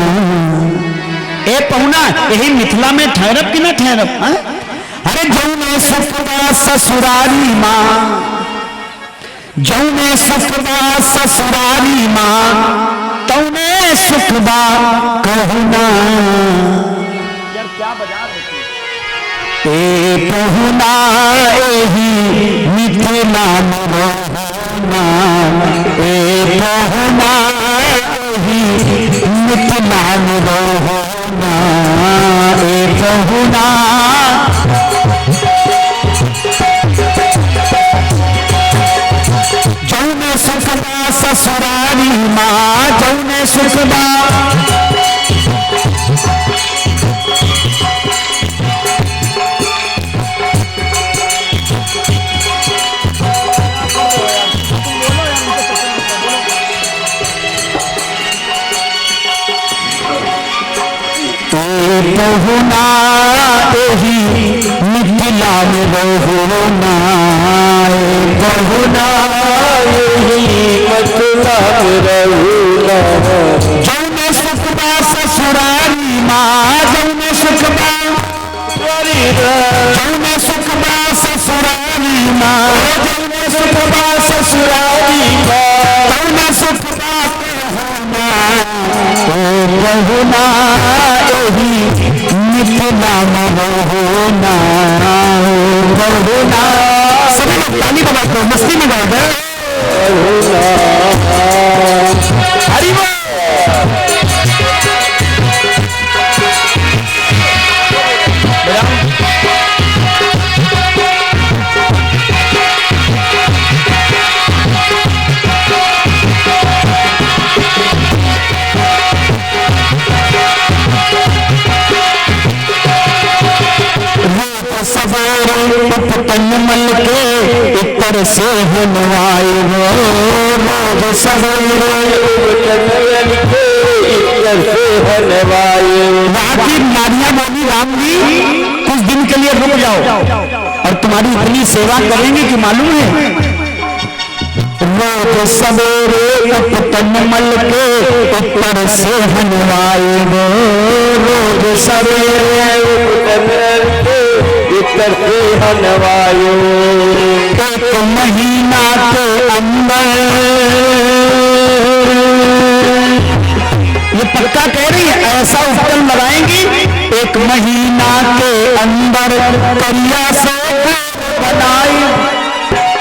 ए पहुना यही मिथिला में ठहरब कि ना ठहरब? अरे जौने सुखदा ससुरारी माँ, जौने सुखदा ससुरारी माँ, तौने सुखदा कहना। यार क्या बजा रहे थे? ए पहुना एही मिथिला में रहना, ए पहुना एही मिथिला में रहना, ए पहुना। जौने सुखदा ससुरारी माँ, जौने सुखदा। पहुना एही मिथिला में रहना, पहुना एही मिथिला में रहना। जौने सुखदा ससुरारी माँ, जौने सुखदा, जौने सुखदा ससुरारी माँ, जौने सुखदा ससुरारी माँ, जौने सुखदा रहना, एही मिथिला में रहना, रहना। सभी लोग ताली बजाते हो, मस्ती में गाते हैं। हरि बोल। सवेरे तन मल के इतर उत्तर से हनवाए वो रोज सवेरे नयन के उत्तर से हनवाए। वहां की नारियां बोली राम जी कुछ दिन के लिए रुक जाओ और तुम्हारी इतनी सेवा करेंगे कि मालूम है रोज सवेरे तन मल के ऊपर से हनवाए वो रोज सवेरे उत्तर से हनवाए। एक महीना के अंदर ये पक्का कह रही है ऐसा उपकरण लगाएंगी एक महीना के अंदर करिया से बनाई।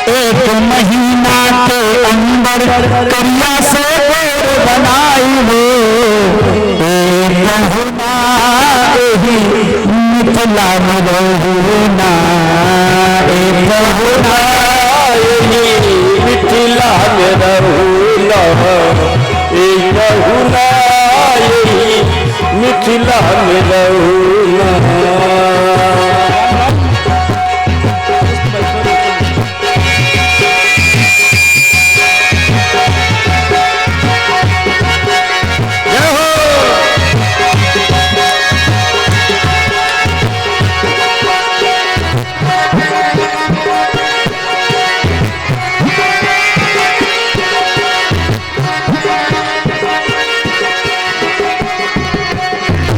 एक महीना के अंदर करिया से बनाई वो मिथिला में रहुना मिथिला में रहुना मिथिला में रहुना।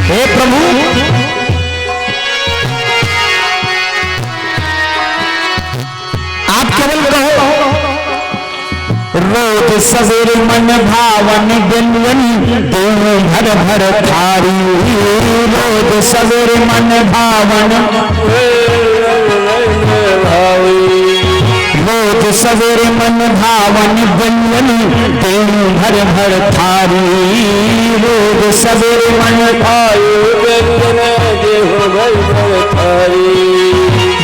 हे प्रभु आप केवल कहो रोज सवेरे मन भावन व्यंजन देव भर भर थारी रोज सवेरे मन भावन रोज सवेरे मन भावन व्यंजन देव भर भर थारी रोज सवेरे मन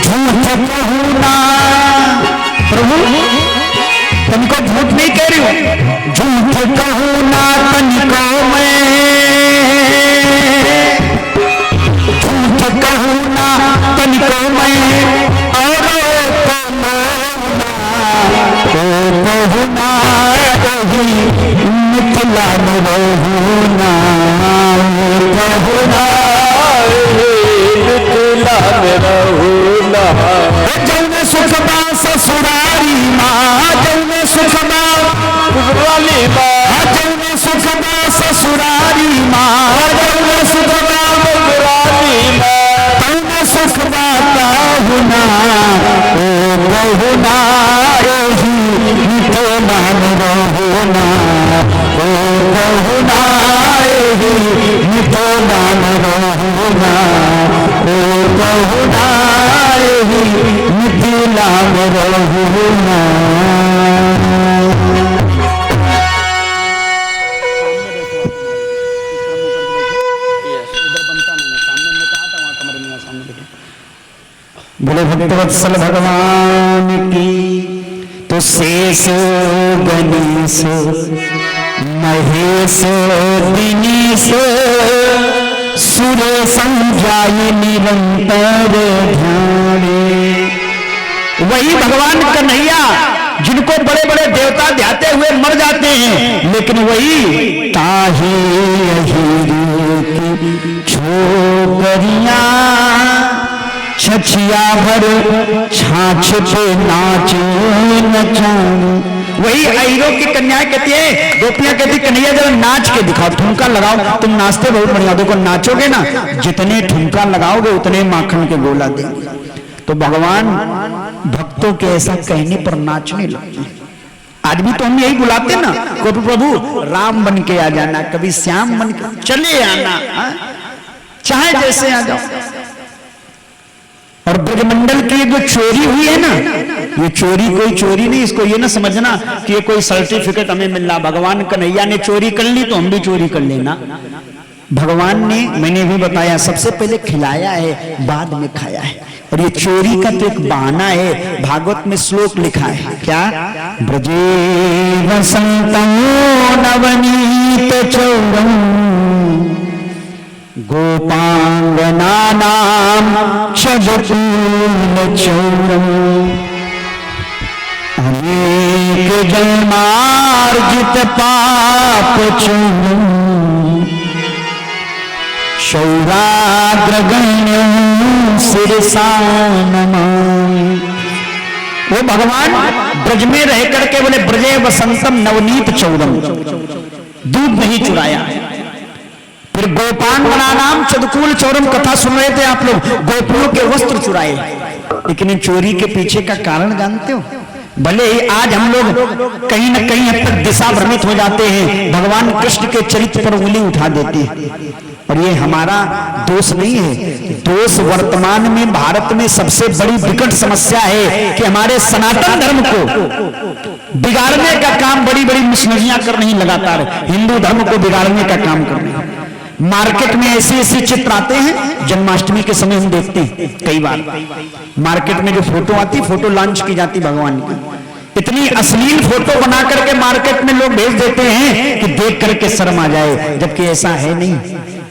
झूठ कहूँ ना प्रभु तुमको झूठ नहीं कह रही हूँ झूठ कहूँ ना तनिको मैं झूठ कहूँ ना तनिको मैं और कहूँ ना मिथिला में रहूना कहूँ ना मिथिला में रहुना। जौने सुखबा ससुरारी माँ जौने सुखबा वाली माँ जौने सुखबा ससुरारी माँ जौने सुखबा वाली माँ तौने सुखबा काहुना ओ बहुना रही तो मान रहुना ओ बहुना रही तो मान रहुना ओ बहुना रही मिथिला में रहुना। बोले भक्तवत्सल भगवान की तो शेष गणेश महेश दिनेश सुरे संध्याय निरंतर ध्याने। वही भगवान कन्हैया जिनको बड़े बड़े देवता ध्याते हुए मर जाते हैं लेकिन वही ताही की छोकरियां छछिया भर छाछ पे नाचे नचान। वही अहिरों की कन्याएं कहती है गोपियां कहती कन्हैया जरा नाच के दिखाओ ठुमका लगाओ तुम नाचते बहुत बढ़िया देखो नाचोगे ना जितने ठुमका लगाओगे उतने माखन के गोला देंगे। तो भगवान भक्तों के ऐसा कहने पर नाचने लगते हैं। आज भी तो हम यही बुलाते ना गोपी प्रभु राम बन के आ जाना कभी श्याम बन के चले आना चाहे जैसे आ जाओ। और ब्रजमंडल की जो चोरी हुई है ना ये चोरी कोई चोरी नहीं इसको ये ना समझना कि ये कोई सर्टिफिकेट हमें मिल रहा। भगवान कन्हैया ने चोरी कर ली तो हम भी चोरी कर लेना। भगवान ने मैंने भी बताया सबसे पहले खिलाया है बाद में खाया है और ये चोरी का तो एक बहाना है। भागवत में श्लोक लिखा है क्या ब्रजे वसंतं नवनीत चौरम गोपांगनानां क्षजतूल चौरम। अनेक जन्मार्जित पाप चूम शौराग्रगण्यं शिरसा नमामि। वो भगवान ब्रज में रह करके बोले ब्रजे वसंतम नवनीत चौदम, दूध नहीं चुराया। फिर गोपांगना नाम चदकूल चौरम कथा सुन रहे थे आप लोग, गोपियों के वस्त्र चुराए। लेकिन इन चोरी के पीछे का कारण जानते हो? भले ही आज हम लोग कहीं न कहीं हद तक दिशा भ्रमित हो जाते हैं, भगवान कृष्ण के चरित्र पर उंगली उठा देते हैं। और ये हमारा दोष नहीं है, दोष वर्तमान में भारत में सबसे बड़ी विकट समस्या है कि हमारे सनातन धर्म को बिगाड़ने का काम बड़ी बड़ी मिशनरियां कर रही लगातार, हिंदू धर्म को बिगाड़ने का काम कर रही। मार्केट में ऐसे ऐसे चित्र आते हैं, जन्माष्टमी के समय हम देखते हैं कई बार मार्केट में जो फोटो आती, फोटो लॉन्च की जाती भगवान की, इतनी अश्लील फोटो बना करके मार्केट में लोग भेज देते हैं कि देख करके शर्म आ जाए, जबकि ऐसा है नहीं।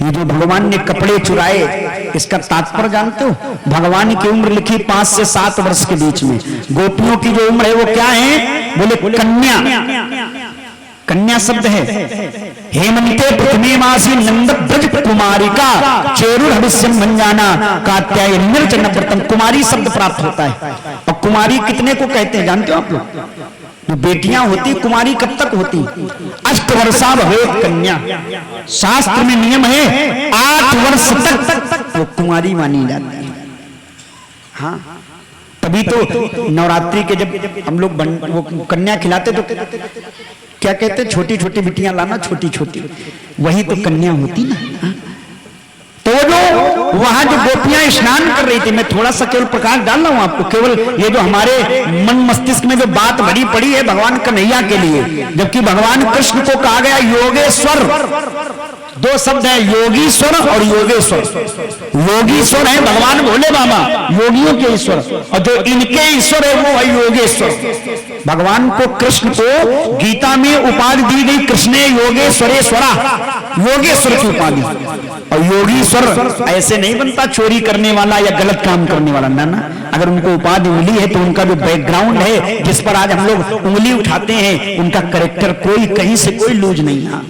ये जो भगवान ने कपड़े चुराए, इसका तात्पर्य जानते हो? भगवान की उम्र लिखी 5 से 7 वर्ष के बीच में, गोपियों की जो उम्र है वो क्या है? बोले कन्या। कन्या शब्द है हेमंते प्रथमे मासी नंद ब्रज कुमारिका चेरुर हविष्यम भंजाना कात्यायनी निर्जन व्रतम। कुमारी शब्द प्राप्त होता है। और कुमारी कितने को कहते हैं जानते हो आप लोग? जो बेटियां होती कुमारी कब तक होती? 8 वर्षा भवेत कन्या। शास्त्र में नियम है 8 वर्ष तक वो कुमारी मानी जाती है। हाँ, तभी तो नवरात्रि के जब हम लोग वो कन्या खिलाते तो क्या कहते? छोटी छोटी बिटियां लाना, छोटी छोटी, वही तो कन्या होती ना। तो जो वहां जो गोपियां स्नान कर रही थी, मैं थोड़ा सा केवल प्रकाश डाल रहा हूं आपको, केवल ये जो हमारे मन मस्तिष्क में जो बात भरी पड़ी है भगवान कन्हैया के लिए, जबकि भगवान कृष्ण को कहा गया योगेश्वर। 2 शब्द है, योगीश्वर और योगेश्वर। योगीश्वर है भगवान भोले बाबा, योगियों के ईश्वर, और जो इनके ईश्वर है वो है योगेश्वर। भगवान को कृष्ण को गीता में उपाधि दी गई, कृष्णे योगेश्वरेश्वरा, योगेश्वर की उपाधि। और योगीश्वर ऐसे नहीं बनता चोरी करने वाला या गलत काम करने वाला, ना। अगर उनको उपाधि मिली है तो उनका जो बैकग्राउंड है जिस पर आज हम लोग उंगली उठाते हैं, उनका कैरेक्टर कोई कहीं से कोई लूज नहीं है।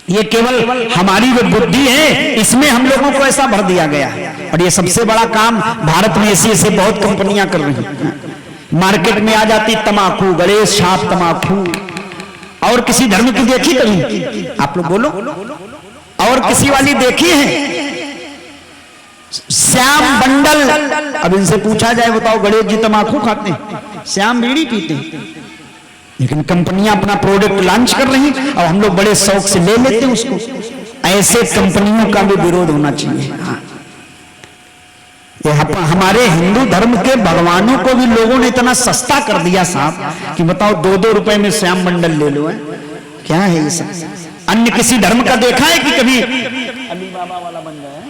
ये केवल हमारी जो बुद्धि है इसमें हम लोगों को ऐसा भर दिया गया है। और ये सबसे बड़ा काम भारत में ऐसी ऐसी बहुत कंपनियां कर रही हैं। मार्केट में आ जाती तमाकू, गणेश छाप तमाकू। और किसी धर्म की देखी कभी आप लोग बोलो? और किसी वाली देखी है? श्याम बंडल। अब इनसे पूछा जाए बताओ गणेश जी तमाकू खाते हैं, श्याम बीड़ी पीते हैं, लेकिन कंपनियां अपना प्रोडक्ट लॉन्च कर रही और हम लोग बड़े शौक से ले लेते हैं उसको। ऐसे कंपनियों का भी विरोध होना चाहिए। हमारे हिंदू धर्म के भगवानों को भी लोगों ने इतना सस्ता कर दिया साहब कि बताओ 2-2 रुपए में श्याम मंडल ले लो। है क्या है ये सब? अन्य किसी धर्म का देखा है कि कभी अली बाबा वाला बन गया है?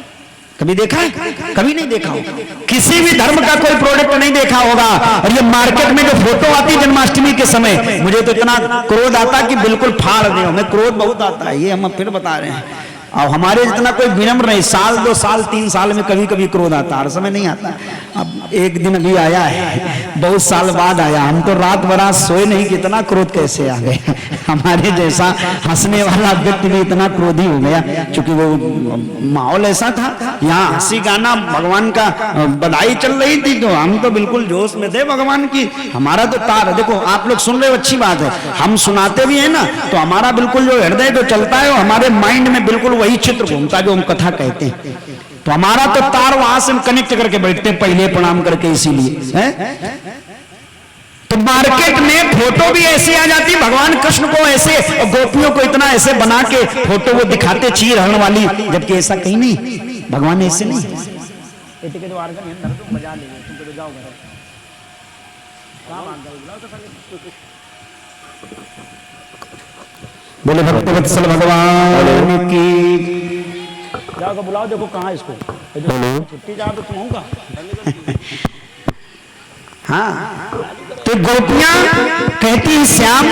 कभी देखा है? कभी नहीं देखा होगा। किसी भी धर्म का कोई प्रोडक्ट नहीं देखा होगा। और ये मार्केट में जो फोटो आती जन्माष्टमी के समय, मुझे तो इतना क्रोध आता कि बिल्कुल फाड़ दे। हमें क्रोध बहुत आता है, ये हम फिर बता रहे हैं। और हमारे जितना कोई विनम्र नहीं, 1 2 साल 3 साल में कभी कभी क्रोध आता, हर समय नहीं आता। अब एक दिन अभी आया है, बहुत साल बाद आया। हम तो रात बरात सोए नहीं कि इतना क्रोध कैसे आ गया। हमारे जैसा हंसने वाला व्यक्ति भी इतना क्रोधी हो गया, क्योंकि वो माहौल ऐसा था, यहाँ हंसी गाना भगवान का बधाई चल रही थी, तो हम तो बिल्कुल जोश में थे भगवान की। हमारा तो तार, देखो आप लोग सुन रहे हो, अच्छी बात है, हम सुनाते भी है ना, तो हमारा बिल्कुल जो हृदय जो चलता है, हमारे माइंड में बिल्कुल वही चित्र घूमता जो हम कथा कहते हैं। तो हमारा तो तार वहां से हम कनेक्ट करके बैठते हैं पहले प्रणाम करके, इसीलिए है। तो मार्केट में फोटो भी ऐसी आ जाती, भगवान कृष्ण को ऐसे और गोपियों को इतना ऐसे बना के फोटो वो दिखाते चीर हरण वाली, जबकि ऐसा कहीं नहीं, भगवान ऐसे नहीं। बोले भक्तवत्सल भगवान की। जाओ बुलाओ, देखो कहाँ इसको छुट्टी जा तो तुम होगा। हाँ, तो गोपियां कहती हैं श्याम,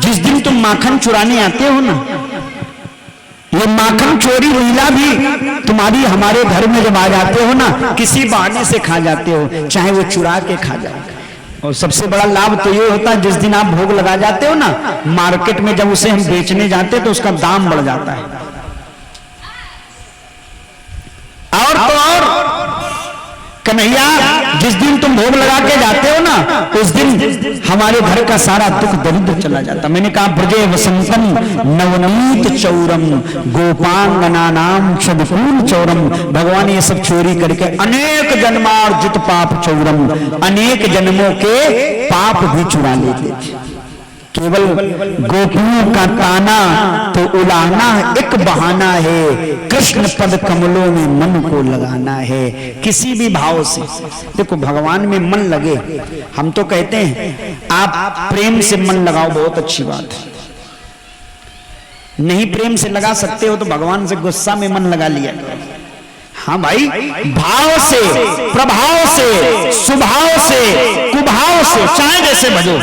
जिस दिन तुम माखन चुराने आते हो ना, ये माखन चोरी लीला भी तुम्हारी हमारे घर में जब आ जाते हो ना, किसी बहाने से खा जाते हो, चाहे वो चुरा के खा जाए। और सबसे बड़ा लाभ तो ये होता है जिस दिन आप भोग लगा जाते हो ना, मार्केट में जब उसे हम बेचने जाते हैं तो उसका दाम बढ़ जाता है। और तो और कन्हैया जिस दिन तुम भोग लगा के जाते हो ना, उस दिन हमारे घर का सारा दुख दरिद्र चला जाता। मैंने कहा ब्रजे वसंतम नवनीत चौरम गोपांगना नाम छदपूर्ण चौरम। भगवान ये सब चोरी करके अनेक जन्मार्जित पाप चौरम, अनेक जन्मों के पाप भी चुरा लेते थे। केवल गोपियों का ताना तो उलाना एक बहाना है, कृष्ण पद कमलों में मन को लगाना है। किसी भी भाव से देखो, भगवान में मन लगे। हम तो कहते हैं आप प्रेम से मन लगाओ, बहुत अच्छी बात है। नहीं प्रेम से लगा सकते हो तो भगवान से गुस्सा में मन लगा लिया। हाँ भाई, भाव से, प्रभाव से, स्वभाव से, कुभाव से, चाहे जैसे भजो,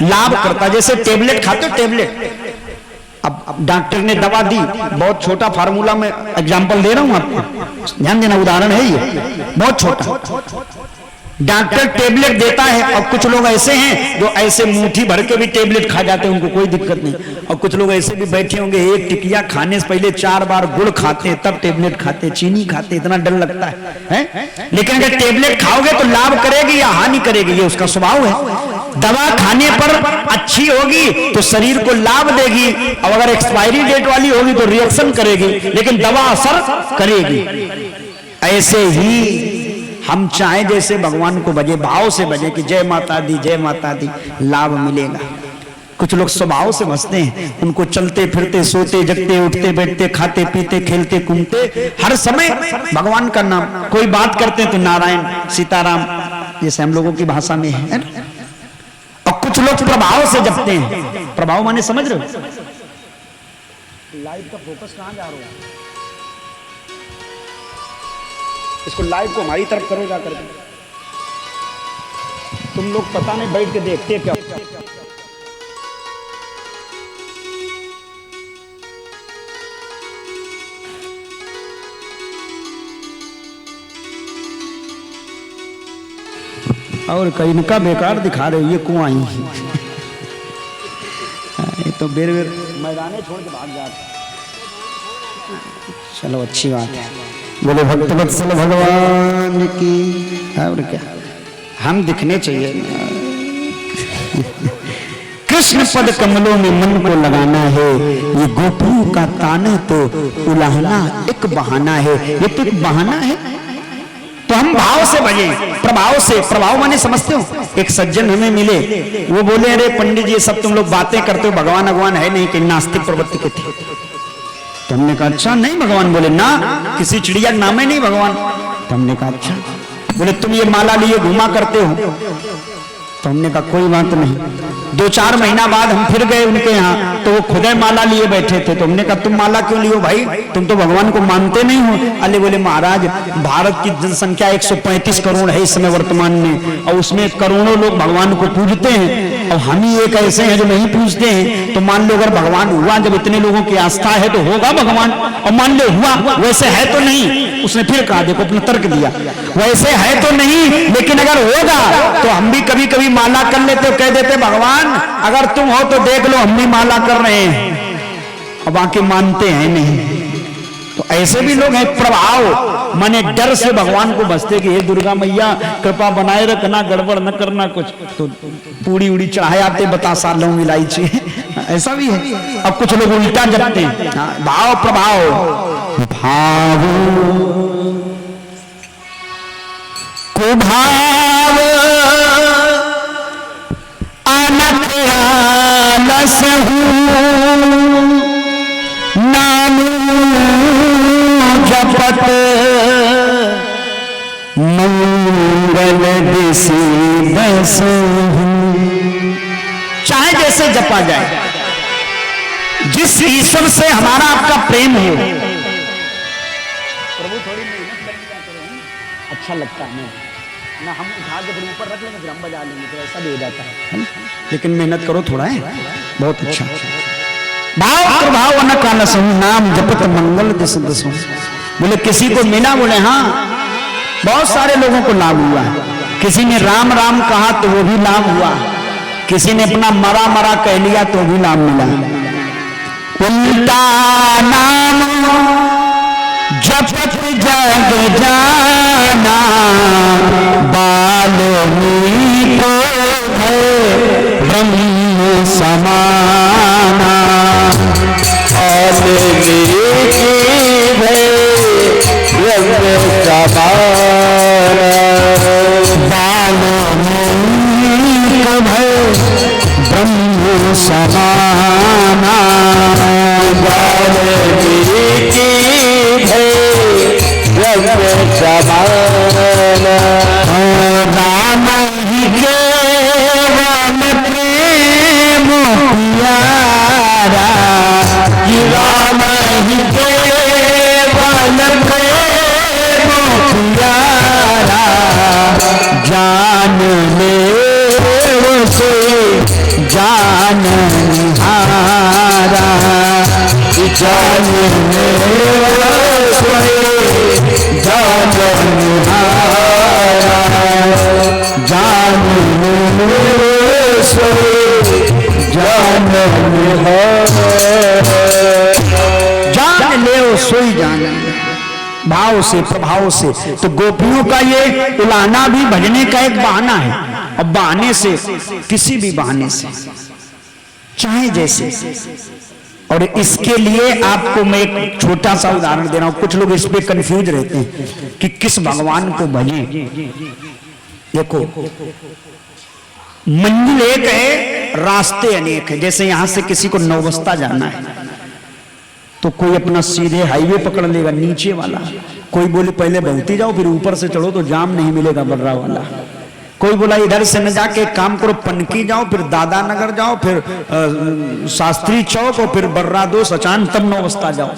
लाभ करता। जैसे टेबलेट खाते हो, टेबलेट अब डॉक्टर ने दवा दी, बहुत छोटा फार्मूला में एग्जांपल दे रहा हूं आपको, ध्यान देना, उदाहरण है ये बहुत छोटा। डॉक्टर टेबलेट देता है और कुछ लोग ऐसे हैं जो ऐसे मुट्ठी भर के भी टेबलेट खा जाते हैं, उनको कोई दिक्कत नहीं। और कुछ लोग ऐसे भी बैठे होंगे, एक टिकिया खाने से पहले 4 बार गुड़ खाते हैं, तब टेबलेट खाते, चीनी खाते, इतना डर लगता है? लेकिन अगर टेबलेट खाओगे तो लाभ करेगी या हानि करेगी, ये उसका स्वभाव है। दवा खाने पर अच्छी होगी तो शरीर को लाभ देगी, और अगर एक्सपायरी डेट वाली होगी तो रिएक्शन करेगी, लेकिन दवा असर करेगी। ऐसे ही हम चाहे जैसे भगवान को भजे, भाव से भजे कि जय माता दी, जय माता दी, लाभ मिलेगा। कुछ लोग स्वभाव से भजते हैं, उनको चलते फिरते, सोते जगते, उठते बैठते, खाते पीते, खेलते कूदते, हर समय भगवान का नाम। कोई बात करते हैं तो नारायण, सीताराम, जैसे हम लोगों की भाषा में है ना। और कुछ लोग प्रभाव से जपते हैं। प्रभाव माने समझ रहे हो? लाइव का फोकस कहां जा रहा है? इसको लाइव को हमारी तरफ करो जाकर के। तुम लोग पता नहीं बैठ के देखते क्या। और कहीं इनका बेकार दिखा रहे हो, ये कुआं ही ये तो बेर बेर मैदाने छोड़ के भाग जाते। चलो अच्छी बात है। बोले भक्तवत्सल भगवान की। और क्या, हम दिखने चाहिए। कृष्ण पद कमलों में मन को लगाना है, ये गोपियों का ताना तो उलाहना एक बहाना है। ये तो एक बहाना है, तो हम भाव से भजे, प्रभाव से। प्रभाव माने समझते हो? एक सज्जन हमें मिले, वो बोले अरे पंडित जी सब तुम लोग बातें करते हो, भगवान भगवान है नहीं, कि नास्तिक प्रवृत्ति के थे। तो हमने कहा अच्छा नहीं भगवान? बोले ना, किसी चिड़िया का नाम है नहीं भगवान। तो हमने कहा अच्छा। बोले तुम ये माला लिए घुमा करते हो? तो हमने कहा कोई बात नहीं। 2-4 महीना बाद हम फिर गए उनके यहाँ, तो वो खुद माला लिए बैठे थे। तो हमने कहा तुम माला क्यों लियो भाई, तुम तो भगवान को मानते नहीं हो। अले बोले महाराज, भारत की जनसंख्या 135 करोड़ है इस समय वर्तमान में, और उसमें करोड़ों लोग भगवान को पूजते हैं, और हम ही एक ऐसे हैं जो नहीं पूजते हैं। तो मान लो अगर भगवान हुआ, जब इतने लोगों की आस्था है तो होगा भगवान, और मान लो हुआ, वैसे है तो नहीं। उसने फिर कहा, देखो अपना तर्क दिया, वैसे है तो नहीं, लेकिन अगर होगा तो हम भी कभी कभी माला कर लेते, कह देते भगवान अगर तुम हो तो देख लो, हम भी माला कर रहे हैं, अब आके मानते हैं नहीं। तो ऐसे भी लोग हैं। प्रभाव माने डर से भगवान को बसते कि हे दुर्गा मैया कृपा बनाए रखना, गड़बड़ न करना कुछ, तो पूड़ी उड़ी चढ़ाए आते, बतासा लौंग इलायची, ऐसा भी है। अब कुछ लोग उल्टा जपते हैं। भाव प्रभाव, भाव कुभाव आनत आलस नाम जपत मंगल दिसी बस। चाहे जैसे जपा जाए, जिस ईश्वर से हमारा आपका प्रेम हो। प्रभु थोड़ी मेहनत करके क्या करें, अच्छा लगता है ना, हम उठा के फिर ऊपर रख लेंगे, फिर हम बजा लेंगे, तो ऐसा भी हो जाता है। लेकिन मेहनत करो थोड़ा है, बहुत अच्छा। भाव प्रभाव अनकालस नाम जपत मंगल दिस दसों। बोले किसी को मिला, बोले हाँ बहुत सारे लोगों को लाभ हुआ है। किसी ने राम राम कहा तो वो भी लाभ हुआ, किसी ने अपना मरा मरा कह लिया तो भी लाभ मिला। उल्टा नाम जपत जग जाना, वाल्मीकि को है ब्रह्म समाना। वाल्मीकि है ब्रह्म समाना, वाल्मीकि को है ब्रह्म समाना। वाल्मीकि है ब्रह्म समाना। राम ही केवल प्रेम प्यारा, राम ही केवल प्रेम प्यारा। जान ले उसे जान निहारा, जान ले उसे जान निहारा। जान ले उसे जान निहारा। जान ले सोई जान, भाव से प्रभाव से। तो गोपियों का ये उलाना भी भजने का एक बहाना है, और बहाने से किसी भी बहाने से चाहे जैसे। और इसके लिए आपको मैं एक छोटा सा उदाहरण दे रहा हूं। कुछ लोग इस पे कंफ्यूज रहते हैं कि किस भगवान को भजें। देखो, मंजिल एक है, रास्ते अनेक है। जैसे यहां से किसी को नौबस्ता जाना है तो कोई अपना सीधे हाईवे पकड़ लेगा नीचे वाला, कोई बोले पहले बहुती जाओ फिर ऊपर से चढ़ो तो जाम नहीं मिलेगा बर्रा वाला, कोई बोला इधर से न जाके एक काम करो पनकी जाओ फिर दादा नगर जाओ फिर शास्त्री चौक और फिर बर्रा दो सचान तब नौबस्ता जाओ,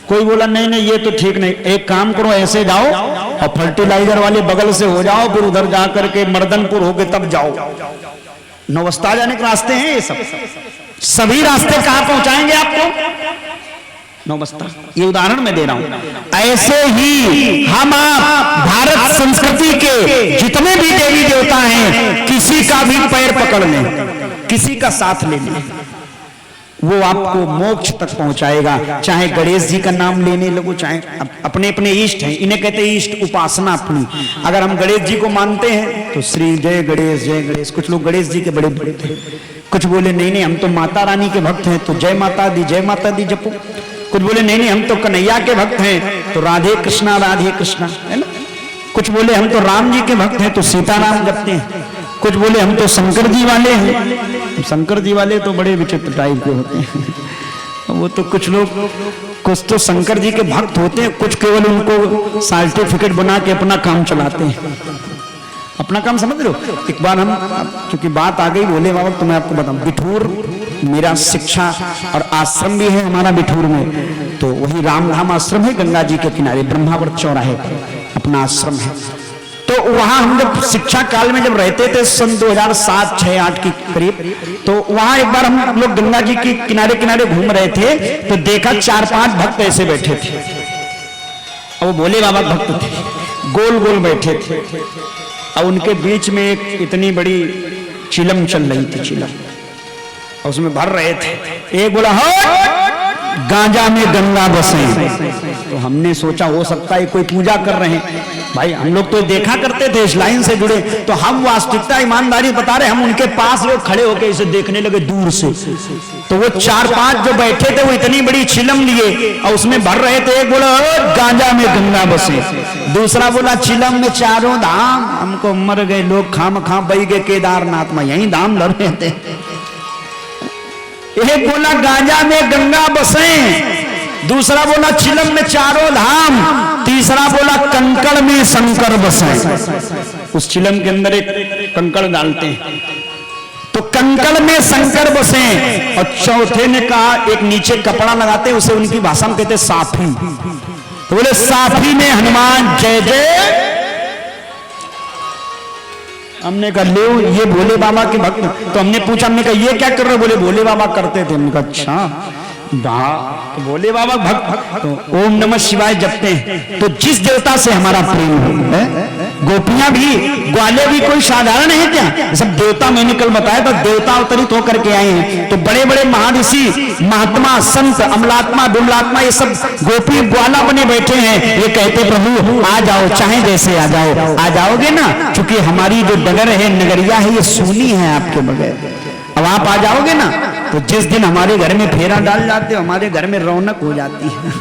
कोई बोला नहीं नहीं ये तो ठीक नहीं, एक काम करो ऐसे जाओ और फर्टिलाइजर वाले बगल से हो जाओ फिर उधर जाकर के मर्दनपुर होके तब जाओ। नौबस्ता जाने के रास्ते हैं ये सब, सभी रास्ते कहां पहुंचाएंगे आपको? नौबस्ता। ये उदाहरण मैं दे रहा हूं। ऐसे ही हम आप भारत संस्कृति के जितने भी देवी देवता हैं, किसी का भी पैर पकड़ लें, किसी का साथ ले लें, वो आपको मोक्ष तक पहुंचाएगा। चाहे गणेश जी का नाम लेने लगो, चाहे अपने अपने इष्ट हैं, इन्हें कहते हैं इष्ट उपासना अपनी। अगर हम गणेश जी को मानते हैं तो श्री जय गणेश जय गणेश। कुछ लोग गणेश जी के बड़े बड़े थे, कुछ बोले नहीं नहीं हम तो माता रानी के भक्त हैं तो जय माता दी जपो। कुछ बोले नहीं नहीं हम तो कन्हैया के भक्त हैं तो राधे कृष्णा है ना। कुछ बोले हम तो राम जी के भक्त हैं तो सीताराम जपते हैं। कुछ बोले हम तो शंकर जी वाले हैं। शंकर जी वाले तो बड़े विचित्र टाइप के होते हैं। वो तो कुछ लोग कुछ तो शंकर जी के भक्त होते हैं, कुछ केवल उनको सर्टिफिकेट बना के अपना काम चलाते हैं, अपना काम समझ रहे हो। एक बार हम चूंकि बात आ गई भोले बाबा तो मैं आपको बताऊं, बिठूर मेरा शिक्षा और आश्रम भी है हमारा बिठूर में। तो वही रामधाम आश्रम है गंगा जी के किनारे, ब्रह्मावर्त चौराहे अपना आश्रम है। तो वहां हम जब शिक्षा काल में जब रहते थे सन 2007, 6, 8 के करीब, तो वहां एक बार हम लोग गंगा जी के किनारे किनारे घूम रहे थे तो देखा 4-5 भक्त ऐसे बैठे थे और वो भोले बाबा भक्त थे, गोल गोल बैठे थे और उनके बीच में एक इतनी बड़ी चिलम चल रही थी, चिलम, और उसमें भर रहे थे। एक बोला हट गांजा में गंगा बसे। तो हमने सोचा हो सकता है कोई पूजा कर रहे हैं। भाई हम लोग तो देखा करते थे इस लाइन से जुड़े, तो हम वास्तविकता ईमानदारी बता रहे, हम उनके पास लोग खड़े होकर इसे देखने लगे दूर से। तो वो 4-5 जो बैठे थे वो इतनी बड़ी चिलम लिए और उसमें भर रहे थे। एक बोला गांजा में गंगा बसे, दूसरा बोला चिलम में चारों धाम, हमको मर गए लोग खाम खाम बही गए केदारनाथ में, यही धाम लड़ रहे थे। एक बोला गांजा में गंगा बसे, दूसरा बोला चिलम में चारों धाम, तीसरा बोला कंकड़ में शंकर बसे। उस चिलम के अंदर एक कंकड़ डालते हैं तो कंकड़ में शंकर बसे, और चौथे ने कहा एक नीचे कपड़ा लगाते हैं उसे उनकी भाषा में कहते साफी। तो बोले साफी में हनुमान जय जय। हमने कहा ले ये भोले बाबा के भक्त। तो हमने पूछा, हमने कहा ये क्या कर रहे हो? बोले भोले बाबा करते थे। हमने कहा अच्छा, तो बोले बाबा भक्त तो ओम नमः शिवाय जपते हैं तो जिस देवता से हमारा प्रेम है, गोपियां भी ग्वाले भी कोई साधारण है क्या? सब देवता मैंने कल बताया था, देवता अवतरित होकर के आए हैं। तो बड़े बड़े महाऋषि, महात्मा, संत, अमलात्मा, विमलात्मा, ये सब गोपी ग्वाला बने बैठे हैं। ये कहते प्रभु आ जाओ, चाहे जैसे आ जाओ, आ जाओगे ना, क्योंकि हमारी जो डगर है, नगरिया है, ये सूनी है आपके बगैर। अब आप आ जाओगे ना तो जिस दिन हमारे घर में फेरा डाल जाते हो, हमारे घर में रौनक हो जाती है।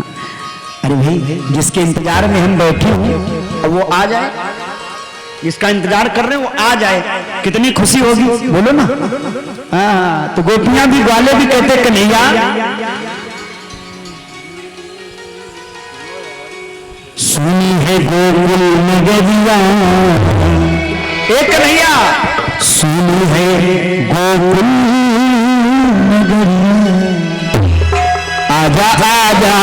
अरे भाई, जिसके इंतजार में हम बैठे हैं अब वो आ जाए, जिसका इंतजार कर रहे हैं वो आ जाए, कितनी खुशी होगी, बोलो ना। हाँ, तो गोपियां भी, ग्वाले भी कहते कन्हैया सुनी है गोकुल नगरिया, एक कन्हैया सुनी है गोकुल नगरिया, आजा आजा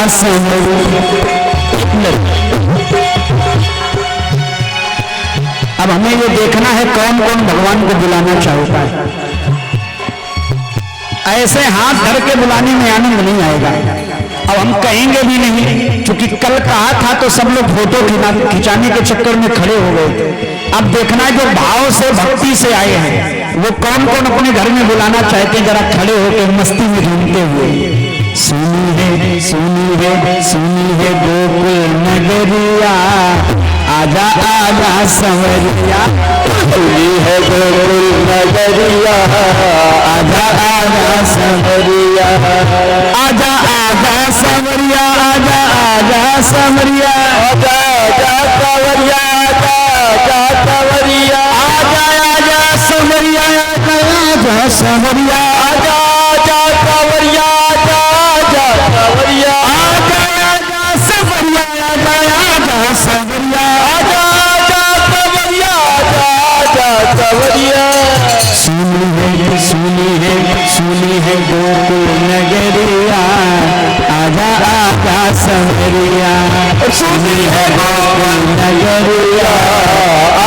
अब हमें ये देखना है कौन कौन भगवान को बुलाना चाहता है। ऐसे हाथ धर के बुलाने में आनंद नहीं आएगा। अब हम कहेंगे भी नहीं, क्योंकि कल कहा था तो सब लोग फोटो खिंचाने के चक्कर में खड़े हो गए। अब देखना है जो भाव से, भक्ति से आए हैं वो कौन कौन अपने घर में बुलाना चाहते हैं, जरा खड़े होकर मस्ती में झूमते हुए। सुनी है, सुनी है, सुनी है गोकुल नगरिया, आजा आजा संवरिया, सुनी है गोकुल नगरिया, आजा आजा संवरिया, आजा आजा संवरिया, आजा आजा संवरिया, आजा आजा कांवरिया, आजा आजा कांवरिया, आजा आजा संवरिया, आजा आजा संवरिया, आजा आजा कांवरिया, आजा आजा कांवरिया, आजा आजा संवरिया, आजा आजा संवरिया, आजा आजा कांवरिया, आजा आजा कांवरिया। सुनी है गोकुल नगरिया, आजा आजा संवरिया, सुनी है गोकुल नगरिया,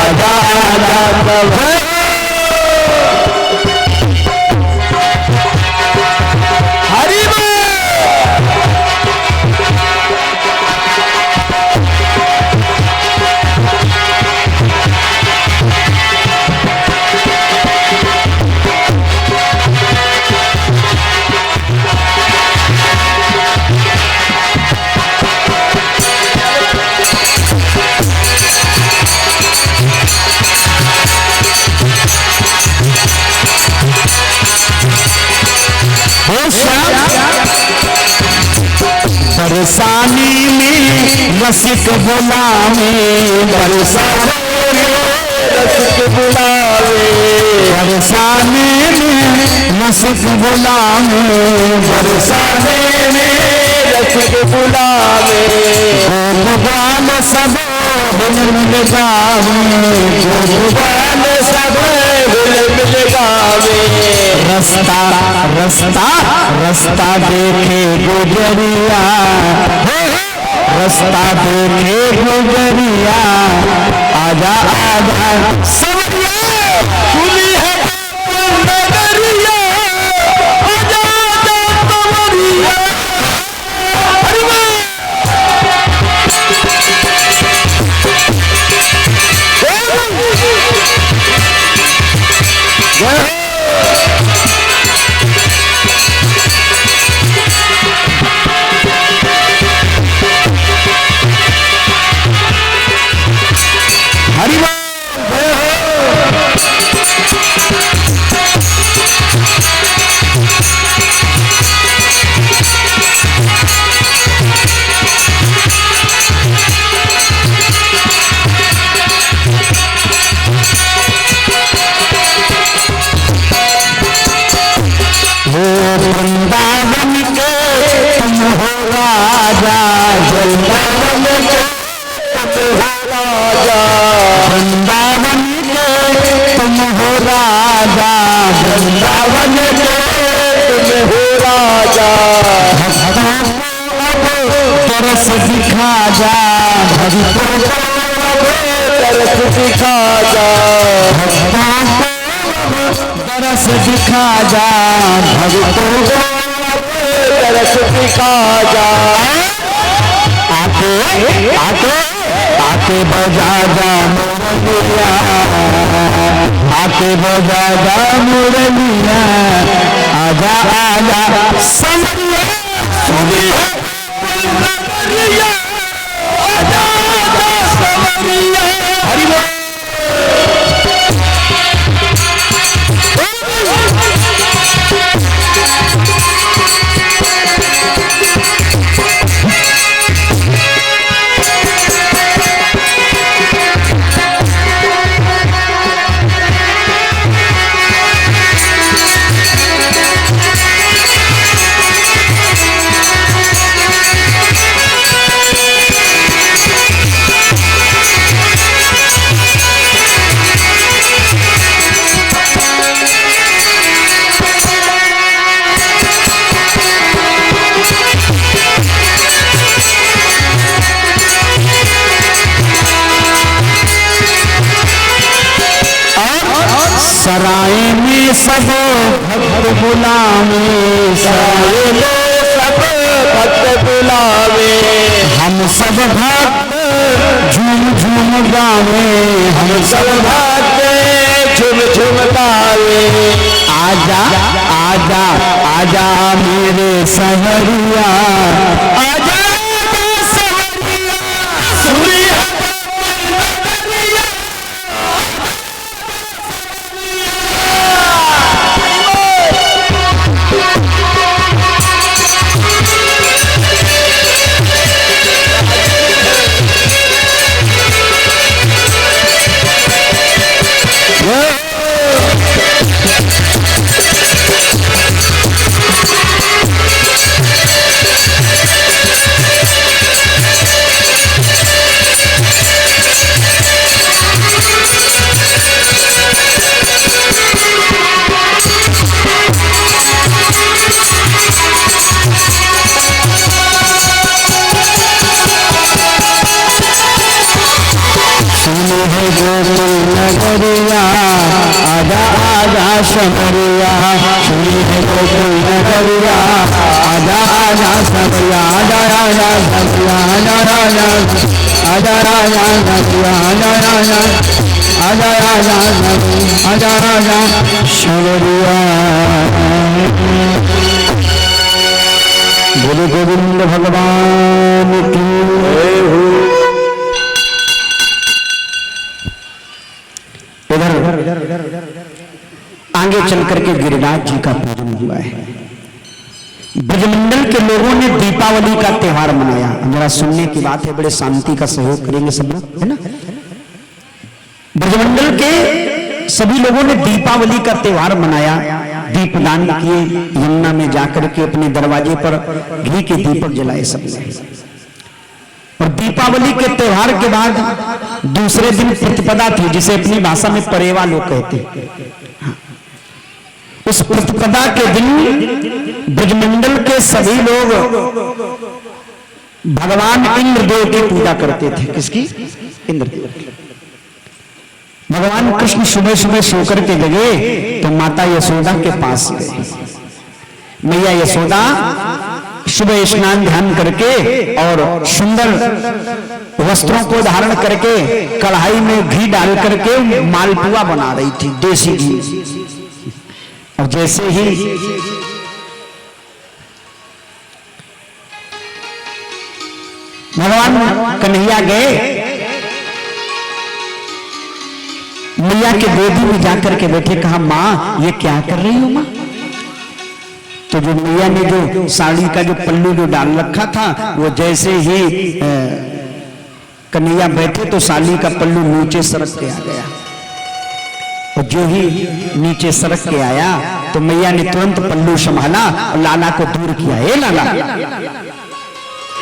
आजा आजा संवरिया। हरि बोल। परेशानी में रसिक बुलावे, परेशानी में रसिक बुलावे, परेशानी में रसिक बुलावे, बरसाने में रसिक बुलावे, गोपाल सब मिल मिल गावे, गोपाल सब मिल मिल गावे, रास्ता रास्ता रास्ता देखे गुजरिया, रास्ता देखे गुजरिया, आजा आजा संवरिया, सुनी है नगरिया, आजा आजा कांवरिया। हरि बोल। हरि बोल। वृंदावन के तुम हो राजा, वृंदावन के तुम हो राजा, वृंदावन के तुम हो राजा, वृंदावन के तुम हो राजा, भक्तों को तरस दिखा जा, भक्तों को तरस दिखा जा, तरस दिखा जा, भक्तों को तरस सिखा जा, आके आके आके बजा जा मुरलिया, आके बजा जा मुरलिया, आजा आजा समरिया, सुनी है नगरिया, आजा आजा समरिया। हरि बोल। सराय में सब भक्त बुलावे, सराय में सब भक्त बुलावे, हम सब भक्त झूम झूम गावे, हम सब भक्त झूम झूम गावे। आजा आजा आजा मेरे सहरिया, आजा सहरिया, सुनी है नगरिया, आजा आजा समरिया, सुनी है गोकुल नगरिया, आजा आजा समरिया, आजा आजा समरिया, आजा राजा, आजा राजा समरिया, आजा राजा, आजा राजा समरिया, आजा राजा समरिया। बोलो गोविंद भगवान की जय हो। आगे चल करके गिरिराज जी का पूजन हुआ है। ब्रजमंडल के लोगों ने दीपावली का त्योहार मनाया। जरा सुनने की बात है, बड़े शांति का सहयोग करेंगे सब लोग, है ना। ब्रजमंडल के सभी लोगों ने दीपावली का त्योहार मनाया, दीपदान किए, यमुना में जाकर के अपने दरवाजे पर घी के दीपक जलाए सबने। और दीपावली के त्योहार के बाद दूसरे दिन प्रतिपदा थी, जिसे अपनी भाषा में परेवा लोग कहते हैं। उस प्रतिपदा के दिन ब्रजमंडल के सभी लोग भगवान इंद्रदेव की पूजा करते थे। किसकी? इंद्रदेव। भगवान कृष्ण सुबह सुबह सोकर के जगे तो माता यशोदा के पास गए। मैया यशोदा सुबह स्नान ध्यान करके और सुंदर वस्त्रों को धारण करके कढ़ाई में घी डाल करके मालपुआ बना रही थी, देसी घी। और जैसे ही भगवान कन्हैया गए, मैया के गोदी में जाकर के बैठे, कहा माँ ये क्या कर रही हो माँ? तो जो मैया ने जो साड़ी का जो पल्लू जो डाल रखा था, वो जैसे ही कन्हैया बैठे तो साड़ी का पल्लू नीचे सरक के आ गया। और जो ही नीचे सरक के आया तो मैया ने तुरंत पल्लू संभाला और लाला को दूर किया। ए लाला,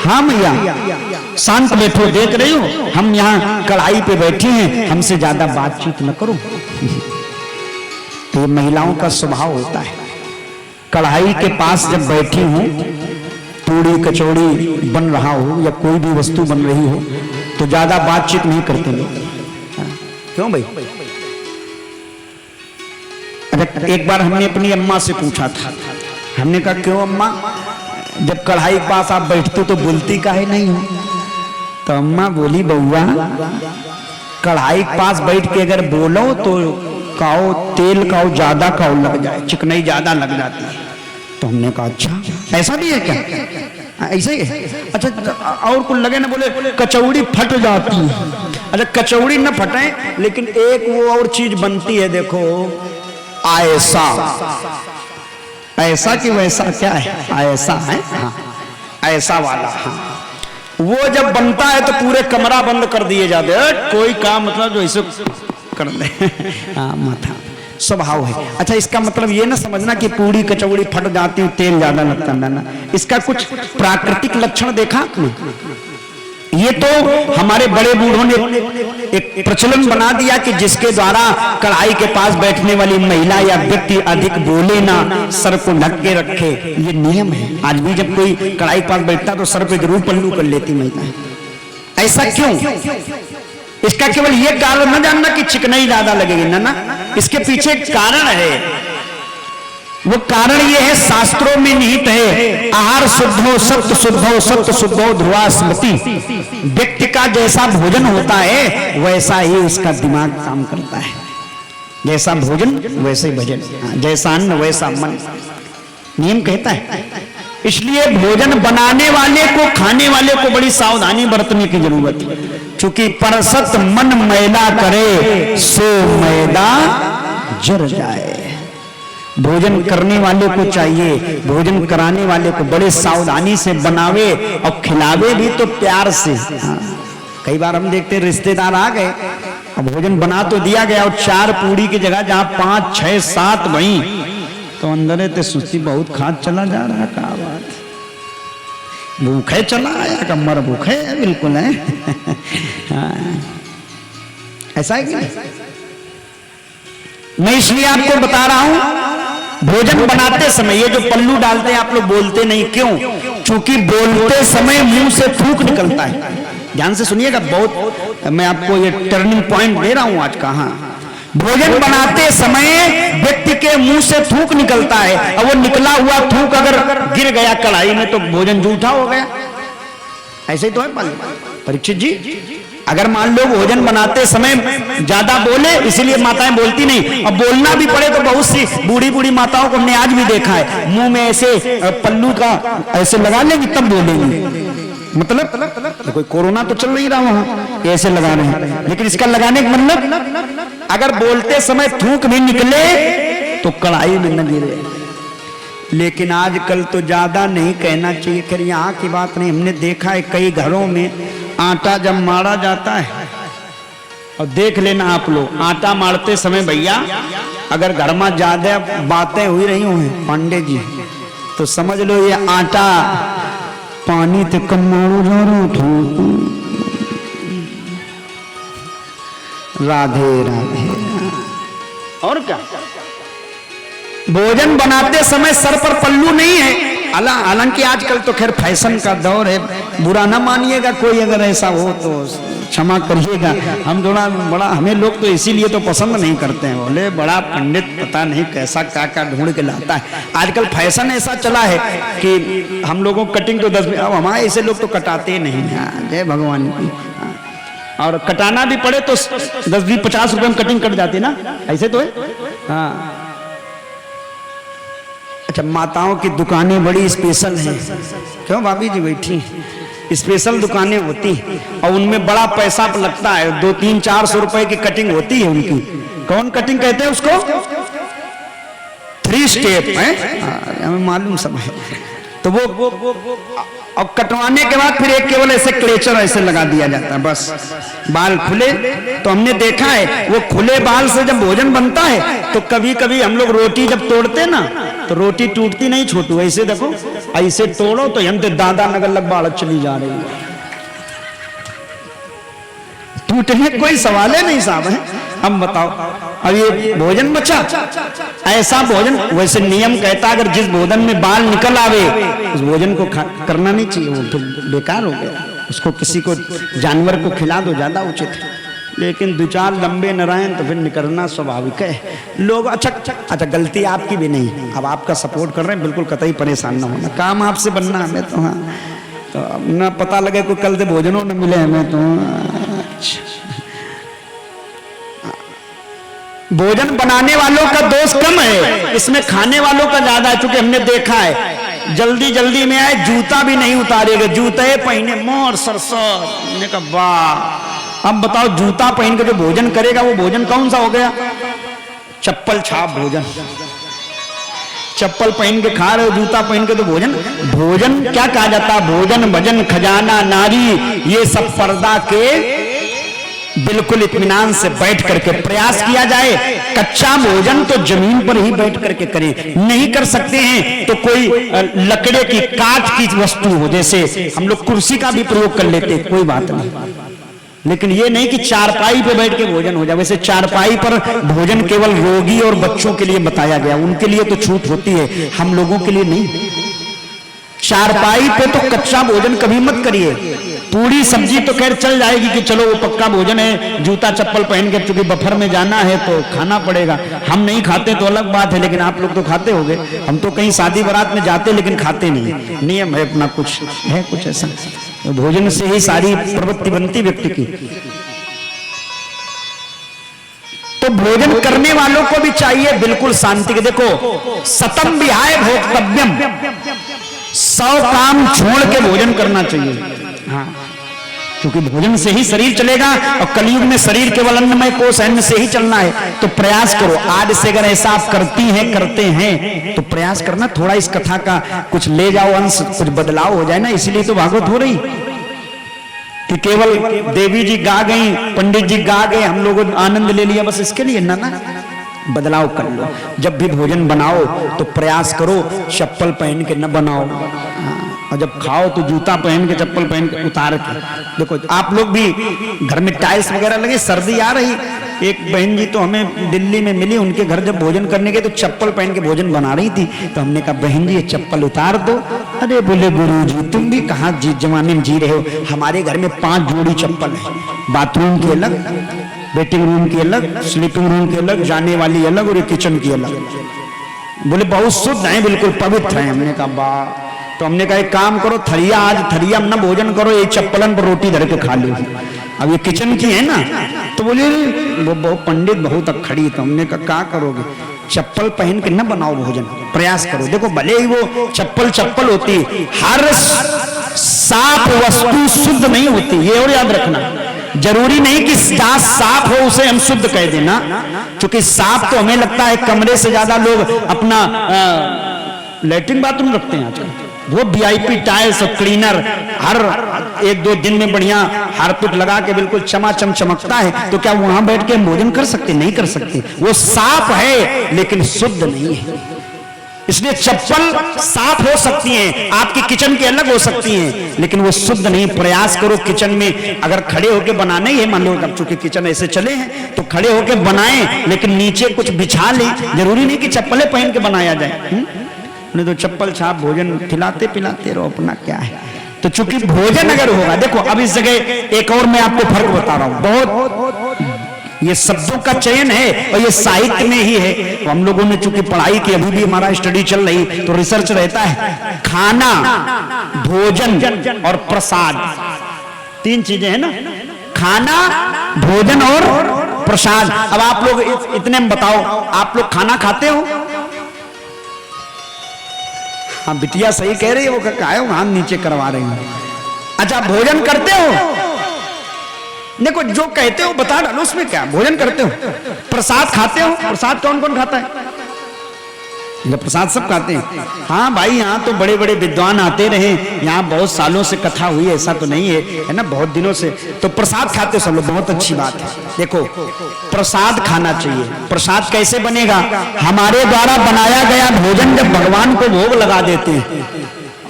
हाँ मैया शांत बैठो, देख रही हो हम यहाँ कढ़ाई पे बैठे हैं, हमसे ज्यादा बातचीत न करो। तो ये महिलाओं का स्वभाव होता है, कढ़ाई के पास जब बैठी हूं, पूड़ी कचौड़ी बन रहा हो या कोई भी वस्तु बन रही हो तो ज्यादा बातचीत नहीं करते लोग। क्यों भाई? अरे एक बार हमने अपनी अम्मा से पूछा था, हमने कहा क्यों अम्मा, जब कढ़ाई के पास आप बैठते तो बोलती काहे नहीं हो? तो अम्मा बोली बउआ कढ़ाई के पास बैठ के अगर बोलो तो काओ तेल काओ ज्यादा काओ लग जाए, चिकनाई ज्यादा लग जाती है। तो हमने कहा अच्छा ऐसा भी है क्या? ऐसे ही है। अच्छा और कुछ लगे ना, बोले कचौड़ी फट जाती है। अच्छा कचौड़ी न फटे लेकिन एक वो और चीज बनती है देखो, ऐसा ऐसा कि वैसा क्या है, ऐसा है हाँ, ऐसा वाला हाँ। वो जब बनता है तो पूरे कमरा बंद कर दिए जाते हैं, कोई काम मतलब जो ऐसे कर ले हाँ माथा स्वभाव है। अच्छा इसका मतलब ये ना समझना कि पूरी कचौड़ी फट जाती है तेल ज्यादा लगता है ना, इसका कुछ प्राकृतिक लक्षण देखा आपने? ये तो हमारे बड़े बूढ़ों ने एक प्रचलन बना दिया कि जिसके द्वारा कढ़ाई के पास बैठने वाली महिला या व्यक्ति अधिक बोले ना, सर को ढक के रखे, ये नियम है। आज भी जब कोई कढ़ाई के पास बैठता तो सर पे जरूर पल्लू कर लेती महिला। ऐसा क्यों? इसका केवल ये कारण न जानना कि चिकनाई ज्यादा लगेगी ना, इसके पीछे कारण है। वो कारण ये है शास्त्रों में निहित है, आहार शुद्धो सत्य शुद्धो सत्य शुद्धो ध्रुवा स्मृति। व्यक्ति का जैसा भोजन होता है वैसा ही उसका दिमाग काम करता है, जैसा भोजन वैसे भजन, जैसा अन्न वैसा मन, नियम कहता है। इसलिए भोजन बनाने वाले को खाने वाले को बड़ी सावधानी बरतने की जरूरत है, क्योंकि परसत मन मैला करे सो मैदा जर जाए। भोजन करने वाले को चाहिए, भोजन कराने वाले को बड़े सावधानी से बनावे और खिलावे भी तो प्यार से। हाँ। कई बार हम देखते रिश्तेदार आ गए, अब भोजन बना तो दिया गया और 4 पूड़ी की जगह जहां 5, 6, 7 वहीं, तो अंदर ते सुस्ती बहुत खाद चला जा रहा। क्या बात, भूखे चला आया, कमर भूखे है बिल्कुल है हाँ। ऐसा है कि मैं इसलिए आपको बता रहा हूं भोजन बनाते समय ये जो पल्लू डालते हैं आप लोग बोलते नहीं, क्यों? क्योंकि बोलते समय मुंह से थूक निकलता है। ध्यान से सुनिएगा, बहुत मैं आपको ये टर्निंग पॉइंट दे रहा हूं आज का। हाँ, भोजन बनाते समय व्यक्ति के मुंह से थूक निकलता है, और वो निकला हुआ थूक अगर गिर गया कढ़ाई में तो भोजन जूठा हो गया। ऐसे ही तो है परीक्षित जी। अगर मान लो भोजन बनाते समय ज्यादा बोले, इसीलिए माताएं बोलती नहीं, अब बोलना भी पड़े तो बहुत सी बूढ़ी बूढ़ी माताओं को हमने आज भी देखा है, मुंह में ऐसे पल्लू का ऐसे लगा लेंगी तब बोलेंगी। मतलब तो कोई कोरोना तो चल नहीं रहा वहां, ऐसे लगा रहे हैं, लेकिन इसका लगाने का मतलब अगर बोलते समय थूक भी निकले तो कढ़ाई में न गिरे। लेकिन आजकल तो ज्यादा नहीं कहना चाहिए, खैर यहाँ की बात नहीं, हमने देखा है कई घरों में आटा जब मारा जाता है, और देख लेना आप लोग, आटा मारते समय भैया अगर घर में ज्यादा बातें हुई रही हो पांडे जी, तो समझ लो ये आटा पानी ते कम मारो जा रहा। राधे राधे। और क्या, भोजन बनाते समय सर पर पल्लू नहीं है, हालांकि आजकल तो खैर फैशन का दौर है, बुरा ना मानिएगा कोई अगर ऐसा हो तो क्षमा करिएगा। हम थोड़ा बड़ा, हमें लोग तो इसीलिए तो पसंद नहीं करते हैं, बोले बड़ा पंडित पता नहीं कैसा क्या क्या ढूंढ के लाता है। आजकल फैशन ऐसा चला है कि हम लोगों को कटिंग तो 10, अब हमारे ऐसे लोग तो कटाते नहीं हैं, जय भगवान की। और कटाना भी पड़े तो 10-20-50 रुपए में कटिंग कट जाती है ना, ऐसे तो है। हाँ, अच्छा माताओं की दुकानें बड़ी स्पेशल हैं, क्यों भाभी जी बैठी, स्पेशल दुकानें होती और उनमें बड़ा पैसा लगता है, 200-300-400 रुपए की कटिंग होती है उनकी। कौन कटिंग कहते हैं उसको? 3 स्टेप है, हमें मालूम सब है। तो वो अब कटवाने के बाद फिर एक केवल ऐसे क्लेचर ऐसे लगा दिया जाता है, बस बाल खुले। तो हमने देखा है वो खुले बाल से जब भोजन बनता है तो कभी कभी हम लोग रोटी जब तोड़ते ना तो रोटी टूटती नहीं छोटू, ऐसे देखो, ऐसे तोड़ो तो हम तो दादा नगर लग बाल चली जा रही है, टूटने कोई सवाल है नहीं साहब है। हम बताओ, अब ये भोजन बचा, ऐसा भोजन, वैसे नियम कहता है अगर जिस भोजन में बाल निकल आवे उस भोजन को करना नहीं चाहिए, वो फिर बेकार हो गया, उसको किसी को जानवर को खिला दो ज्यादा उचित है। लेकिन दो चार लंबे नारायण तो फिर निकलना स्वाभाविक है। लोग अच्छा गलती आपकी भी नहीं, अब आपका सपोर्ट कर रहे हैं, बिल्कुल कतई परेशान ना होना, काम आपसे बनना हमें तो। हाँ तो ना पता लगे कोई कल से भोजनों न मिले हमें तो। भोजन बनाने वालों का दोष कम है, इसमें खाने वालों का ज्यादा है, क्योंकि हमने देखा है जल्दी जल्दी में आए, जूता भी नहीं उतारेगा, जूते पहने मोर सरसर ने कहा वाह। अब बताओ जूता पहन के जो भोजन करेगा वो भोजन कौन सा हो गया? चप्पल छाप भोजन। चप्पल पहन के खा रहे हो, जूता पहन के तो भोजन। भोजन क्या कहा जाता है? भोजन भजन खजाना नारी, ये सब पर्दा के बिल्कुल इत्मीनान से बैठ करके प्रयास किया जाए। कच्चा भोजन तो जमीन पर ही बैठ करके करें, नहीं कर सकते हैं तो कोई लकड़े की काठ की वस्तु हो, जैसे हम लोग कुर्सी का भी प्रयोग कर लेते, कोई बात नहीं। लेकिन ये नहीं कि चारपाई पे बैठ के भोजन हो जाए। वैसे चारपाई पर भोजन केवल रोगी और बच्चों के लिए बताया गया, उनके लिए तो छूट होती है, हम लोगों के लिए नहीं। चारपाई पे तो कच्चा भोजन कभी मत करिए। पूरी सब्जी तो खैर चल जाएगी कि चलो वो पक्का भोजन है, जूता चप्पल पहन के चूंकि बफर में जाना है तो खाना पड़ेगा। हम नहीं खाते तो अलग बात है, लेकिन आप लोग तो खाते होंगे। हम तो कहीं शादी बारात में जाते लेकिन खाते नहीं, नियम है अपना, कुछ है कुछ ऐसा। तो भोजन से ही सारी प्रवृत्ति बनती व्यक्ति की। तो भोजन करने वालों को भी चाहिए बिल्कुल शांति के। देखो सतम विहाय भोक्तव्यम, 100 काम छोड़ के भोजन करना चाहिए। हाँ, क्योंकि भोजन से ही शरीर चलेगा और कलयुग में शरीर केवल अन्नमय कोश अन्न से ही चलना है। तो प्रयास करो, आज से अगर ऐसा आप करती हैं करते हैं तो प्रयास करना, थोड़ा इस कथा का कुछ ले जाओ अंश, कुछ बदलाव हो जाए ना। इसलिए तो भागवत हो रही कि केवल देवी जी गा गई, पंडित जी गा गए, हम लोगों ने आनंद ले लिया, बस इसके लिए ना। बदलाव कर लो। जब भी भोजन बनाओ तो प्रयास करो चप्पल पहन के न बनाओ, और जब खाओ तो जूता पहन के चप्पल पहन के उतार के। देखो आप लोग भी घर में टाइल्स वगैरह लगे, सर्दी आ रही, एक बहन जी तो हमें दिल्ली में मिली, उनके घर जब भोजन करने गए तो चप्पल पहन के भोजन बना रही थी। तो हमने कहा बहन जी ये चप्पल उतार दो। अरे बोले गुरु जी तुम भी कहाँ जमाने में जी रहे हो, हमारे घर में 5 जोड़ी चप्पल है, बाथरूम की अलग, वेटिंग रूम की अलग, स्लीपिंग रूम की अलग, जाने वाली अलग और किचन की अलग। बोले बहुत शुद्ध है, बिल्कुल पवित्र है। हमने कहा वाह। तो हमने कहा एक काम करो, थरिया आज थरिया में ना भोजन करो, ये चप्पलन पर रोटी धर के खा लो। अब ये किचन की है ना। तो बोले वो बहुत पंडित बहुत अखड़ी। तो हमने कहा क्या करोगे, चप्पल पहन के न बनाओ भोजन, प्रयास करो। देखो भले ही वो चप्पल होती, हर साफ वस्तु शुद्ध नहीं होती, ये और याद रखना। जरूरी नहीं कि साफ हो उसे हम शुद्ध कह देना, क्योंकि साफ तो हमें लगता है कमरे से ज्यादा लोग अपना लैट्रिन बाथरूम रखते हैं आजकल। वो वीआईपी टाइल्स और क्लीनर हर 1-2 दिन में बढ़िया हारपिक लगा के बिल्कुल चमाचम चमकता है, तो क्या वहां बैठ के भोजन कर सकते? नहीं कर सकते। वो साफ है लेकिन शुद्ध नहीं है। इसलिए चप्पल साफ हो सकती हैं, आपकी किचन की अलग हो सकती हैं, लेकिन वो शुद्ध नहीं। प्रयास करो किचन में अगर खड़े होके बनाना ही है, मान लो चूंकि किचन ऐसे चले हैं तो खड़े होके बनाएं, लेकिन नीचे कुछ बिछा लें। जरूरी नहीं कि चप्पलें पहन के बनाया जाए, नहीं तो चप्पल छाप भोजन खिलाते पिलाते रहो, अपना क्या है। तो चूंकि भोजन अगर होगा, देखो अब इस जगह एक और मैं आपको फर्क बता रहा हूं। बहुत ये शब्दों का चयन है और ये साहित्य में ही है। तो हम लोगों ने चूंकि पढ़ाई की, अभी भी हमारा स्टडी चल रही, तो रिसर्च रहता है। खाना, भोजन और प्रसाद, 3 चीजें हैं ना, खाना भोजन और प्रसाद। अब आप लोग इतने में बताओ, आप लोग खाना खाते हो? हाँ बिटिया सही कह रही है, वो क्या है हाथ नीचे करवा रहे हैं। अच्छा भोजन करते हो? देखो जो कहते हो बता डालो, उसमें क्या, भोजन करते हो। प्रसाद खाते हो? प्रसाद कौन कौन खाता है? प्रसाद सब खाते हैं। हाँ भाई यहाँ तो बड़े बड़े विद्वान आते रहे, यहाँ बहुत सालों से कथा हुई, ऐसा तो नहीं है ना, बहुत दिनों से। तो प्रसाद खाते हो सब लोग, बहुत अच्छी बात है। देखो प्रसाद खाना चाहिए। प्रसाद कैसे बनेगा? हमारे द्वारा बनाया गया भोजन जब भगवान को भोग लगा देते हैं,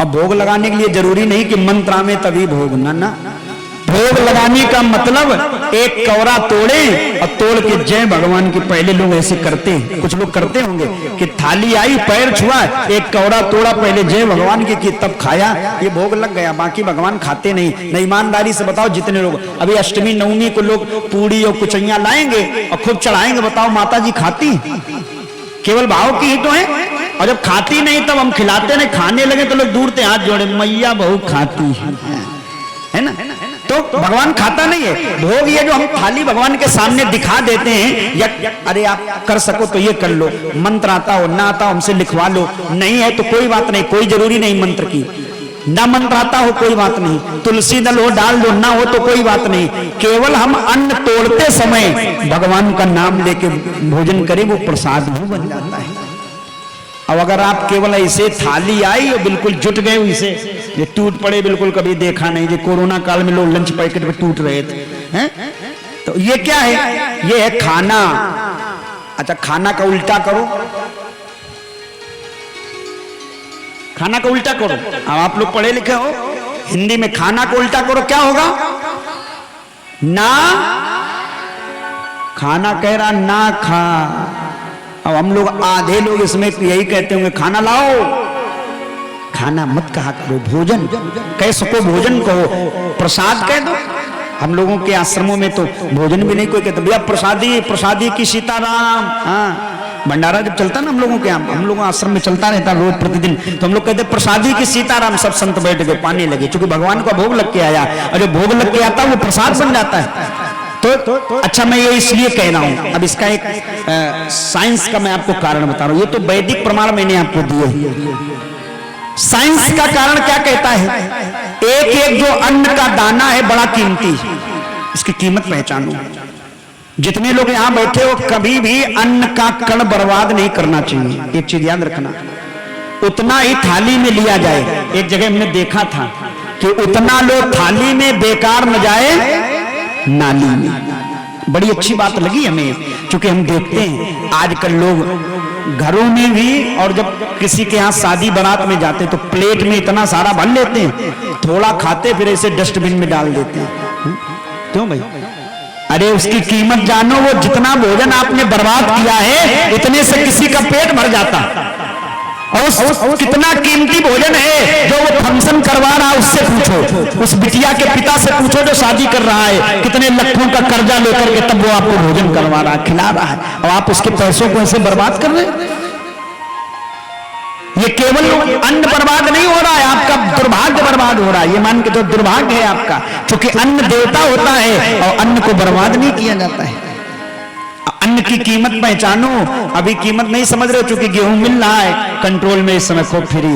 अब भोग लगाने के लिए जरूरी नहीं कि मंत्रा में तभी भोग, ना भोग लगाने का मतलब एक कौरा तोड़े और तोड़ के जय भगवान की, पहले लोग ऐसे करते हैं, कुछ लोग करते होंगे कि थाली आई, पैर छुआ, एक कौरा तोड़ा, पहले जय भगवान की तब खाया, ये भोग लग गया, बाकी भगवान खाते नहीं। ईमानदारी से बताओ, जितने लोग अभी अष्टमी नवमी को लोग पूड़ी और कुचैया लाएंगे और खूब चढ़ाएंगे, बताओ माता जी खाती? केवल भाव की ही तो है, और जब खाती नहीं तब हम खिलाते नहीं, खाने लगे तो लोग दूर से हाथ जोड़े, मैया बहू खाती है ना। तो भगवान खाता नहीं है। भोग ये जो हम थाली भगवान के सामने दिखा देते हैं, या अरे आप कर सको तो ये कर लो, मंत्र आता हो ना आता हो हमसे लिखवा लो, नहीं है तो कोई बात नहीं, कोई जरूरी नहीं मंत्र की, ना मंत्र आता हो कोई बात नहीं, तुलसी दल हो डाल दो, ना हो तो कोई बात नहीं, केवल हम अन्न तोड़ते समय भगवान का नाम लेके भोजन करें, वो प्रसाद भी बन जाता है। अब अगर आप केवल ऐसे थाली आई और बिल्कुल जुट गए इसे, ये टूट पड़े, बिल्कुल कभी देखा नहीं, ये कोरोना काल में लोग लंच पैकेट पे टूट रहे थे, हैं? तो ये क्या है? ये है खाना। अच्छा, खाना का उल्टा करो, खाना का उल्टा करो। अब आप लोग पढ़े लिखे हो, हिंदी में खाना को उल्टा करो, क्या होगा? ना, खाना कह रहा ना खा। अब हम लोग आधे लोग इसमें यही कहते होंगे, खाना लाओ, खाना मत कहा करो, भोजन कह सको, भोजन कहो, प्रसाद कह दो। हम लोगों के आश्रमों में तो भोजन भी नहीं कोई कहता, भैया प्रसादी, प्रसादी की सीताराम। हाँ, भंडारा जब चलता ना हम लोगों के यहाँ, हम लोगों आश्रम में चलता रहता रोज प्रतिदिन, तो हम लोग कहते प्रसादी की सीताराम, सब संत बैठ गए, पानी लगे, क्योंकि भगवान का भोग लग के आया, और जो भोग लग के आता है वो प्रसाद बन जाता है। तो अच्छा, मैं ये इसलिए कह रहा हूं, अब इसका एक साइंस का मैं आपको कारण बता रहा हूं, ये तो वैदिक प्रमाण मैंने आपको दिए। साइंस का कारण क्या कहता है? एक एक जो अन्न का दाना है बड़ा कीमती, इसकी कीमत पहचानो। जितने लोग यहां बैठे हो, कभी भी अन्न का कण बर्बाद नहीं करना चाहिए, एक चीज याद रखना, उतना ही थाली में लिया जाए। एक जगह हमने देखा था कि उतना लोग थाली में बेकार न जाए नाली में। बड़ी अच्छी बात लगी हमें, क्योंकि हम देखते हैं आजकल लोग घरों में भी, और जब किसी के यहाँ शादी बारात में जाते तो प्लेट में इतना सारा भर लेते हैं, थोड़ा खाते फिर ऐसे डस्टबिन में डाल देते हैं। क्यों भाई? अरे उसकी कीमत जानो, वो जितना भोजन आपने बर्बाद किया है, इतने से किसी का पेट भर जाता। और कितना कीमती भोजन है जो वो फंक्शन करवा रहा है, उससे पूछो, उस बिटिया के पिता से पूछो जो शादी कर रहा है, कितने लाखों का कर्जा लेकर के तब वो आपको भोजन करवा रहा है, खिला रहा है, और आप उसके पैसों को ऐसे बर्बाद कर रहे हैं। ये केवल अन्न बर्बाद नहीं हो रहा है, आपका दुर्भाग्य बर्बाद हो रहा है, ये मान के तो दुर्भाग्य है आपका, क्योंकि अन्न देवता होता है और अन्न को बर्बाद नहीं किया जाता है। अन्न की कीमत पहचानो। अभी कीमत नहीं समझ रहे हो, क्योंकि गेहूं मिल रहा है कंट्रोल में इस समय खूब फ्री,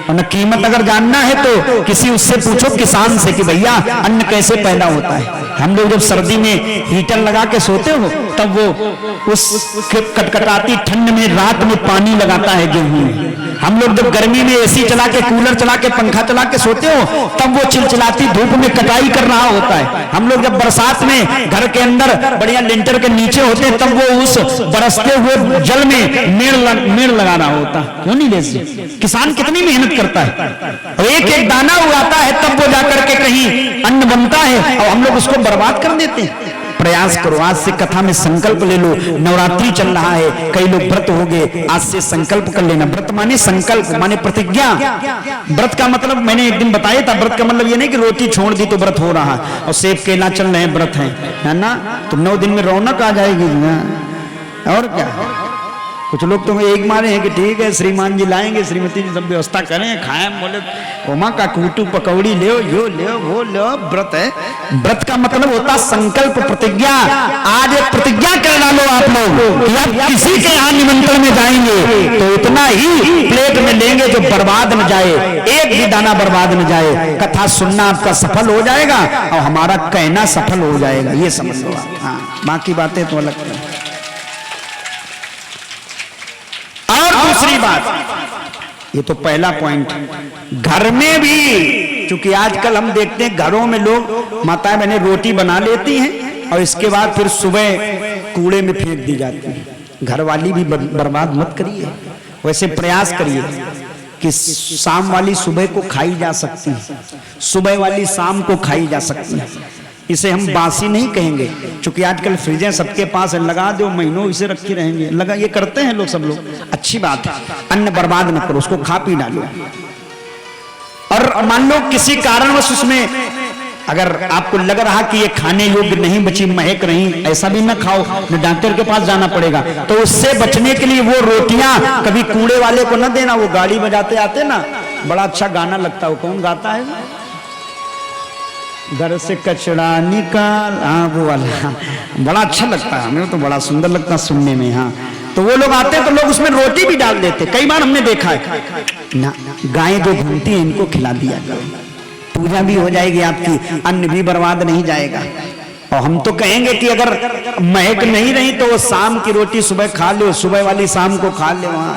और कीमत अगर जानना है तो किसी उससे पूछो, किसान से, कि भैया अन्न कैसे पैदा होता है। हम लोग जब सर्दी में हीटर लगा के सोते हो, तब वो उस कटकटाती ठंड में रात में पानी लगाता है गेहूं में। हम लोग जब गर्मी में एसी चला के, कूलर चला के, पंखा चला के सोते हो, तब वो चिलचिलाती धूप में कटाई कर रहा होता है। हम लोग जब बरसात में घर के अंदर बढ़िया लिंटर के नीचे होते हैं, तब वो उस बरसते हुए जल में मेड़ लगा रहा होता। क्यों नहीं लेते? किसान कितनी मेहनत करता है, और एक एक दाना उगाता है, तब वो जाकर के कहीं अन्न बनता है, और हम लोग उसको बर्बाद कर देते हैं। प्रयास करो, आज से कथा में संकल्प ले लो। नवरात्रि चल रहा है, कई लोग व्रत हो गए, आज से संकल्प कर लेना। व्रत माने संकल्प, माने प्रतिज्ञा। व्रत का मतलब मैंने एक दिन बताया था, व्रत का मतलब ये नहीं कि रोटी छोड़ दी तो व्रत हो रहा है, और सेब केला चल रहे हैं, व्रत है ना, तो 9 दिन में रौनक आ जाएगी ना, और क्या। कुछ लोग तो एक मारे हैं कि ठीक है श्रीमान जी लाएंगे, श्रीमती जी सब व्यवस्था करें, खाएं, बोले ओमा का कूटू पकौड़ी ले, यो ले, वो ले, व्रत है। व्रत का मतलब होता संकल्प, प्रतिज्ञा। आज एक प्रतिज्ञा कर डालो आप लोग कि आप किसी के यहाँ निमंत्रण में जाएंगे तो उतना ही प्लेट में लेंगे जो बर्बाद न जाए, एक भी दाना बर्बाद न जाए। कथा सुनना आपका सफल हो जाएगा और हमारा कहना सफल हो जाएगा, ये समझ लो आप। हाँ, बाकी बातें तो अलग है। और दूसरी बात, ये तो पहला पॉइंट, घर में भी, क्योंकि आजकल हम देखते हैं घरों में लोग, माताएं बहनें रोटी बना लेती हैं और इसके बाद फिर सुबह कूड़े में फेंक दी जाती है। घर वाली भी बर्बाद मत करिए, वैसे प्रयास करिए कि शाम वाली सुबह को खाई जा सकती है, सुबह वाली शाम को खाई जा सकती है। इसे हम बासी नहीं कहेंगे, क्योंकि आजकल फ्रिजें सबके पास है, लगा दो महीनों इसे रखे रहेंगे, लगा ये करते हैं लोग, सब लोग। अच्छी बात है, अन्न बर्बाद न करो, उसको खा पी डालो। और मान लो किसी कारणवश उसमें अगर आपको लग रहा कि ये खाने योग्य नहीं बची, महक रही, ऐसा भी ना खाओ, न डॉक्टर के पास जाना पड़ेगा। तो उससे बचने के लिए वो रोटियां कभी कूड़े वाले को न देना। वो गाड़ी बजाते आते ना, बड़ा अच्छा गाना लगता है, वो कौन गाता है? घर से कचरा निकाल, हाँ वो वाला, बड़ा अच्छा लगता है, हमें तो बड़ा सुंदर लगता है सुनने में। हाँ, तो वो लोग आते तो लोग उसमें रोटी भी डाल देते, कई बार हमने देखा है ना। गायें जो घूमती हैं इनको खिला दिया करो, पूजा भी हो जाएगी आपकी, अन्न भी बर्बाद नहीं जाएगा। और हम तो कहेंगे कि अगर महक नहीं रही तो वो शाम की रोटी सुबह खा लो, सुबह वाली शाम को खा ले वहां।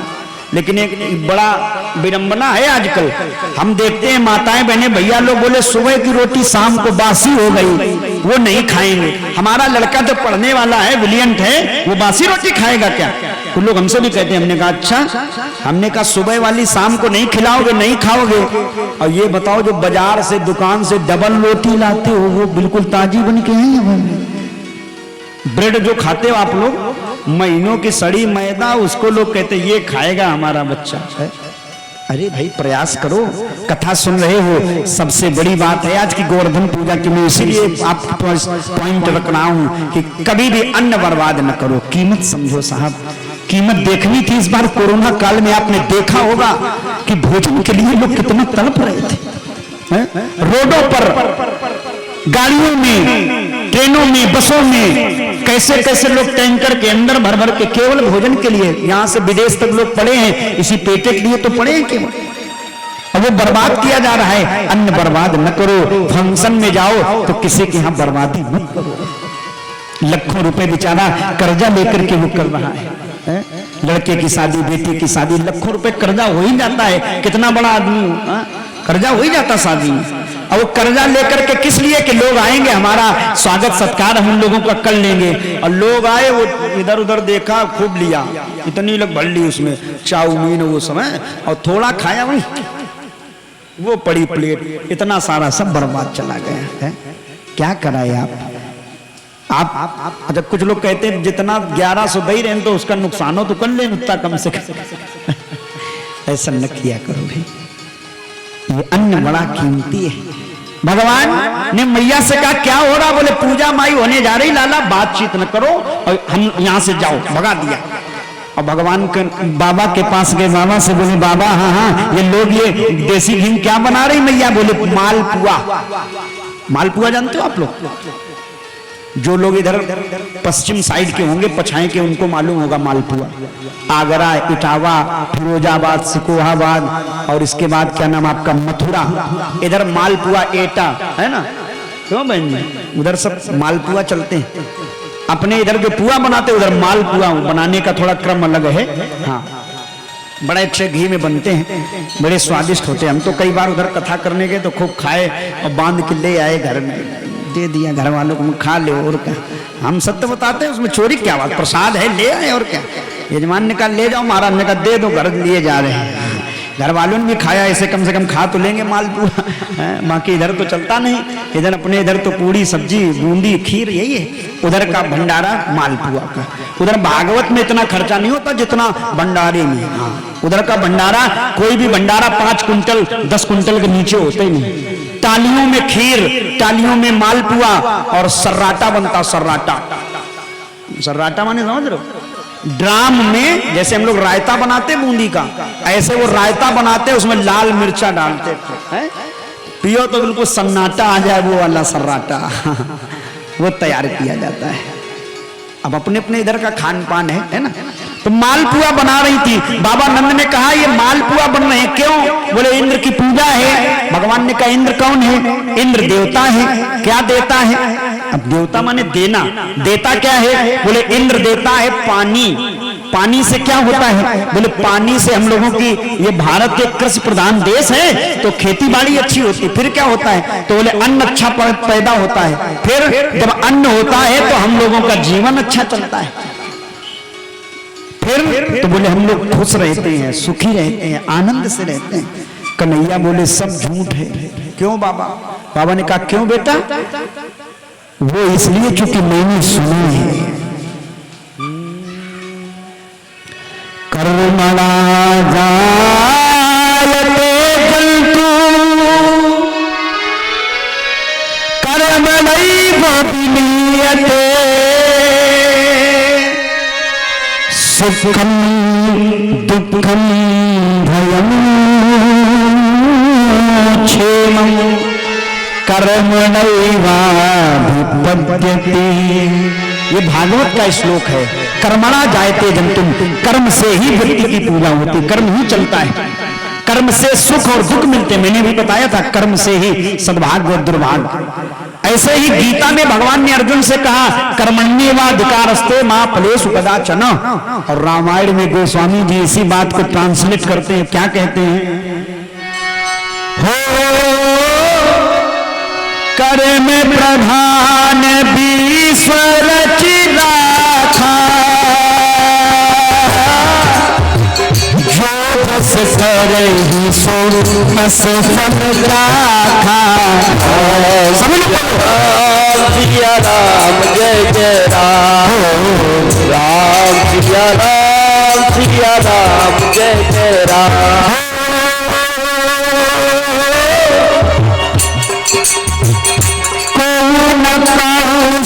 लेकिन एक बड़ा विडंबना है आजकल, हम देखते हैं माताएं बहनें भैया लोग बोले सुबह की रोटी शाम को बासी हो गई, वो नहीं खाएंगे। हमारा लड़का जो पढ़ने वाला है, ब्रिलियंट है, वो बासी रोटी खाएगा क्या? कुछ लोग हमसे भी कहते हैं। हमने कहा अच्छा, हमने कहा सुबह वाली शाम को नहीं खिलाओगे, नहीं खाओगे। और ये बताओ जो बाजार से दुकान से डबल रोटी लाते हो वो बिल्कुल ताजी बन के है। ब्रेड जो खाते हो आप लोग, महीनों की सड़ी मैदा, उसको लोग कहते ये खाएगा हमारा बच्चा है। अरे भाई प्रयास करो, कथा सुन रहे हो, सबसे बड़ी बात है आज की गोवर्धन पूजा की। मैं इसीलिए आपको पॉइंट रख रहा हूं कि कभी भी अन्न बर्बाद न करो, कीमत समझो साहब, कीमत देखनी थी। इस बार कोरोना काल में आपने देखा होगा कि भोजन के लिए लोग कितना तड़प रहे थे, रोडों पर, गाड़ियों में, ट्रेनों में, बसों में, कैसे कैसे लोग टैंकर के अंदर भर भर के केवल भोजन के लिए, यहां से विदेश तक लोग पड़े हैं, इसी पेटे के लिए तो पड़े हैं केवल। और वो बर्बाद किया जा रहा है। अन्न बर्बाद न करो, फंक्शन में जाओ तो किसी के यहां बर्बादी मत करो। लाखों रुपए बेचारा कर्जा लेकर के वो कर रहा है, लड़के की शादी, बेटी की शादी, लाखों रुपए कर्जा हो ही जाता है। कितना बड़ा आदमी हो, कर्जा हो ही जाता शादी में। और वो कर्जा लेकर के किस लिए कि लोग आएंगे, हमारा स्वागत सत्कार हम उन लोगों का कर लेंगे। और लोग आए, वो इधर उधर देखा, खूब लिया, इतनी लोग भर ली उसमें चाउमीन वो समय, और थोड़ा खाया वही, वो पड़ी प्लेट, इतना सारा सब बर्बाद चला गया है। क्या कराए आप अच्छा, कुछ लोग कहते हैं जितना 1100 दे रहे हैं तो उसका नुकसान हो तो कर ले, उतना कम से कम। ऐसा न किया करो भाई, ये अन्न बड़ा कीमती है। भगवान ने मैया से कहा क्या हो रहा? बोले पूजा माई होने जा रही, लाला बातचीत न करो और हम यहाँ से जाओ, भगा दिया। और भगवान के बाबा के पास गए, बाबा से बोले बाबा हाँ हाँ ये लोग ये देसी घी क्या बना रही मैया? बोले मालपुआ। मालपुआ जानते हो आप लोग? जो लोग इधर पश्चिम साइड के होंगे, पछाए के, उनको मालूम होगा मालपुआ। आगरा, इटावा, फिरोजाबाद, सिकोहाबाद और इसके बाद क्या नाम आपका मथुरा, इधर मालपुआ एटा है ना, क्यों बहन? उधर सब मालपुआ चलते हैं। अपने इधर जो पुआ बनाते उधर मालपुआ बनाने का थोड़ा क्रम अलग है। हाँ, बड़े अच्छे घी में बनते हैं, बड़े स्वादिष्ट होते हैं। हम तो कई बार उधर कथा करने गए तो खूब खाए और बांध के ले आए, घर में दे दिया घर वालों को, खा ले। और क्या, हम सत्य बताते हैं, उसमें चोरी क्या बात, प्रसाद है ले आए। और क्या, यजमान ने कहा ले जाओ, महाराज ने कहा दे दो, घर लिए जा रहे हैं। घर वालों ने भी खाया, ऐसे कम से कम खा तो लेंगे मालपुआ, बाकी इधर तो चलता नहीं। इधर अपने इधर तो पूरी सब्जी, बूंदी, खीर यही है। उधर का भंडारा मालपुआ का। उधर भागवत में इतना खर्चा नहीं होता जितना भंडारे में। हाँ, उधर का भंडारा, कोई भी भंडारा 5 कुंटल 10 कुंटल के नीचे होते ही नहीं। टालियों में खीर, टालियों में मालपुआ और सर्राटा बनता। सर्राटा, सर्राटा माने समझ रहे हो? ड्राम में जैसे हम लोग रायता बनाते बूंदी का, ऐसे वो रायता बनाते, उसमें लाल मिर्चा डालते हैं, पियो तो बिल्कुल सन्नाटा आ जाए, वो वाला सर्राटा वो तैयार किया जाता है। अब अपने अपने इधर का खान पान है ना। तो मालपुआ बना रही थी। बाबा नंद ने कहा ये मालपुआ बन रहे हैं क्यों? बोले इंद्र की पूजा है। भगवान ने कहा इंद्र कौन है? इंद्र देवता है। क्या देता है? अब देवता माने देना, देता क्या है? बोले इंद्र देता है पानी। पानी से क्या होता है? बोले पानी से हम लोगों की, ये भारत एक कृषि प्रधान देश है तो खेती बाड़ी अच्छी होती है। फिर क्या होता है? तो बोले अन्न अच्छा पैदा होता है। फिर जब अन्न होता है तो हम लोगों का जीवन अच्छा चलता है। फिर तो बोले हम लोग खुश रहते हैं, सुखी रहते हैं, आनंद से रहते हैं। कन्हैया बोले सब झूठ है। क्यों बाबा? बाबा ने कहा क्यों बेटा? वो इसलिए क्योंकि मैंने सुना है, कर्मणा जायते जन्तु कर्मणैव विलीयते सुखम दुःखम भयम क्षेमं कर्मणैवाभिपद्यते। ये भागवत का श्लोक है। कर्मणा जायते जन्तुम, कर्म से ही व्यक्ति की पूजा होती, कर्म ही चलता है, कर्म से सुख और दुख मिलते। मैंने भी बताया था कर्म से ही सद्भाग्य और दुर्भाग्य। ऐसे ही गीता में भगवान ने अर्जुन से कहा कर्मण्येवाधिकारस्ते मा फलेषु कदाचन, और रामायण में गोस्वामी जी इसी बात को ट्रांसलेट करते हैं। क्या कहते हैं? हो कर्म प्रधान विश्व रचिता था, जो बस करहि सो बस फल राखा। समझ लो, सिया राम जय जय राम, राम सिया राम जय जय राम।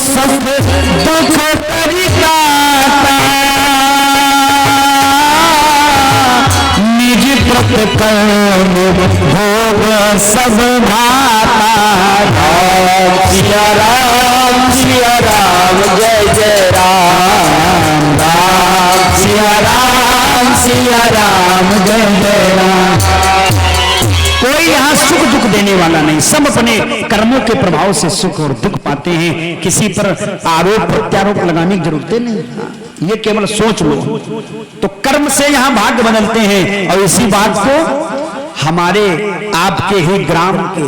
सब दुख परिताता, निज प्रत कर्म भोग सब भाता। राम सिया राम जय जय राम, राम सिया राम जय जय राम। कोई यहाँ सुख दुख देने वाला नहीं, सब अपने कर्मों के प्रभाव से सुख और दुख पाते हैं। किसी पर आरोप प्रत्यारोप लगाने की जरूरत नहीं, ये केवल सोच लो। तो कर्म से यहाँ भाग्य बदलते हैं। और इसी बात को हमारे आपके ही ग्राम के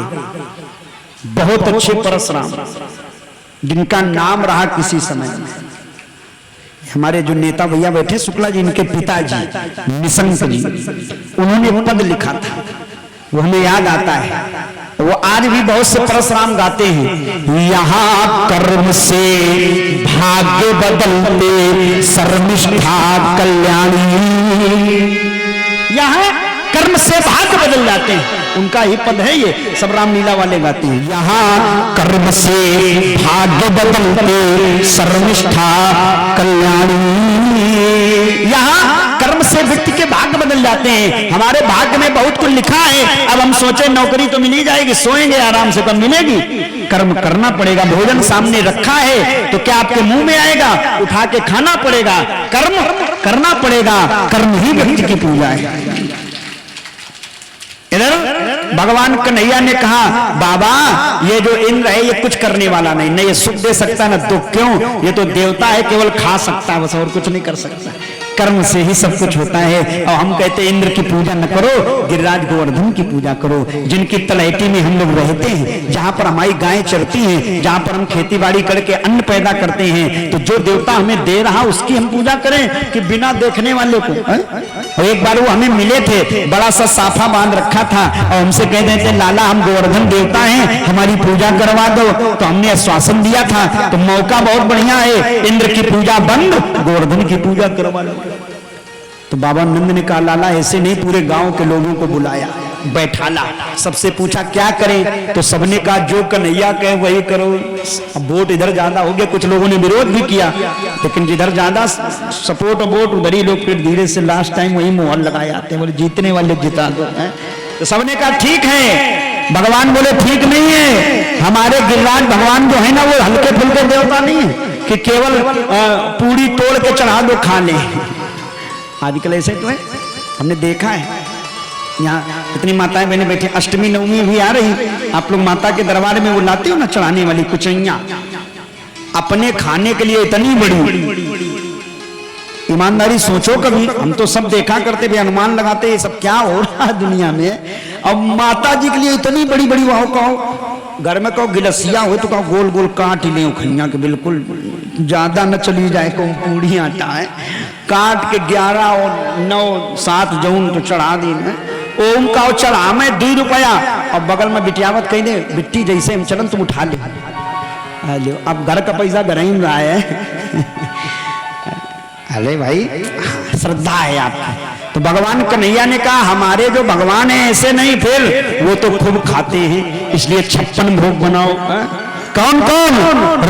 बहुत अच्छे परशुराम, जिनका नाम रहा किसी समय में, हमारे जो नेता भैया बैठे शुक्ला जी, इनके पिताजी निशंक जी, उन्होंने पद लिखा था, वो हमें याद आता है। वो आज भी बहुत से परशुराम गाते हैं, यहाँ कर्म से भाग्य बदलते शर्मिष्ठा कल्याणी। यहाँ कर्म से भाग्य बदल जाते हैं, उनका ही पद है ये, सब रामलीला वाले गाते हैं। यहाँ कर्म से भाग्य बदलते शर्मिष्ठा कल्याणी। यहाँ कर्म से व्यक्ति के भाग्य बदल जाते हैं। हमारे भाग्य में बहुत कुछ लिखा है, अब हम सोचे नौकरी तो मिल ही जाएगी, सोएंगे आराम से, कब मिलेगी? कर्म करना पड़ेगा। भोजन सामने रखा है तो क्या आपके मुंह में आएगा? उठा के खाना पड़ेगा, कर्म करना पड़ेगा। कर्म ही व्यक्ति की पूजा है। इधर भगवान कन्हैया ने कहा बाबा ये जो इंद्र है ये कुछ करने वाला नहीं, न ये सुख दे सकता न दुख। क्यों? ये तो देवता है, केवल खा सकता है बस, और कुछ नहीं कर सकता। कर्म से ही सब कुछ होता है। और हम कहते हैं इंद्र की पूजा न करो, गिरिराज गोवर्धन की पूजा करो, जिनकी तलहटी में हम लोग रहते हैं, जहां पर हमारी गायें चरती हैं, जहां पर हम खेती बाड़ी करके अन्न पैदा करते हैं। तो जो देवता हमें दे रहा उसकी हम पूजा करें कि बिना देखने वाले को? और एक बार वो हमें मिले थे, बड़ा सा साफा बांध रखा था और हमसे कह देते लाला हम गोवर्धन देवता हैं, हमारी पूजा करवा दो। तो हमने आश्वासन दिया था तो मौका बहुत बढ़िया है, इंद्र की पूजा बंद, गोवर्धन की पूजा करवा लो। तो बाबा नंद ने कहा लाला ऐसे नहीं, पूरे गांव के लोगों को बुलाया, बैठाला, सबसे पूछा क्या करें? तो सबने कहा जो कन्हैया कहे वही करो। अब वोट इधर ज्यादा हो गया, कुछ लोगों ने विरोध भी किया, लेकिन जिधर ज्यादा सपोर्ट वोट उधर ही लोग फिर धीरे से लास्ट टाइम वही मोहर लगाए आते हैं, बोले जीतने वाले जिता दो। तो सबने कहा ठीक है। भगवान बोले ठीक नहीं है, हमारे गिरिराज भगवान जो है ना वो हल्के फुल्के देवता नहीं है कि केवल पूरी तोड़ के चढ़ा दो खा ले। आजकल ऐसे तो है, हमने देखा है। यहाँ इतनी माताएं बहनें बैठी, अष्टमी नवमी भी आ रही, आप लोग माता के दरबार में वो लाते हो ना चढ़ाने वाली कुचैया, अपने खाने के लिए इतनी बड़ी। ईमानदारी सोचो कभी, हम तो सब देखा करते थे, अनुमान लगाते ये सब क्या हो रहा है दुनिया में। अब माता जी के लिए इतनी बड़ी बड़ी वाह, कहो घर में कहो गिलसिया हो तो कहो गोल गोल काट ले खैया के, बिल्कुल ज्यादा न चली जाए, कहो पूड़ी आटा है काट के 11 और 9 7 जौन तो चढ़ा दी मैं ओम का चढ़ा मैं 2 रुपया और बगल में बिटियावत कही दे बिट्टी जैसे हम चलन तुम उठा ले लो अब घर का पैसा घर ही रहा है अरे भाई श्रद्धा है आपकी। तो भगवान कन्हैया ने कहा हमारे जो भगवान है ऐसे नहीं फिर वो तो खूब खाते हैं इसलिए 56 भोग बनाओ। कौन कौन?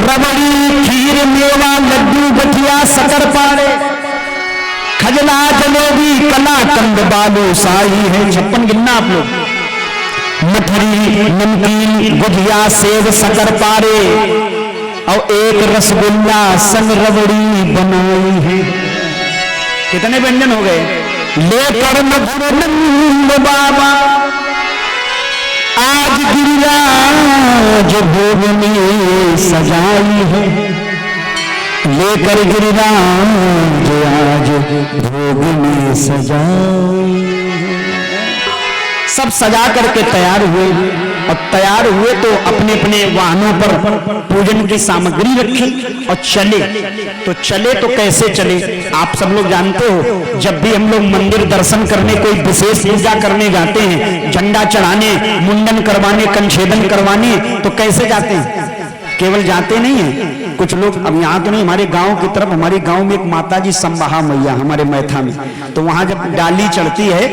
रबड़ी खीर मेवा लड्डू गठिया शक्कर पारे खजला जलेबी कला कंद बालू शाही है 56 गिनना आप लोग। मठरी नमकीन गुजिया सेब शक्कर पारे और एक रसगुल्ला संग रबड़ी बनाई है। कितने व्यंजन हो गए? लेकर मधुर नंद बाबा आज गिरिराज भोग में सजाई है। लेकर गिरिराज आज भोग में सजाई है। सब सजा करके तैयार हुए और तैयार हुए तो अपने अपने वाहनों पर पूजन की सामग्री रखी और चले। तो चले तो कैसे चले? आप सब लोग जानते हो जब भी हम लोग मंदिर दर्शन करने कोई विशेष पूजा करने जाते हैं झंडा चढ़ाने मुंडन करवाने कंछेदन करवाने तो कैसे जाते हैं? केवल जाते नहीं है कुछ लोग अब यहाँ तो नहीं हमारे गांव की तरफ हमारे गांव में एक माता जी संबाहा मैया हमारे मैथा में तो वहां जब डाली चढ़ती है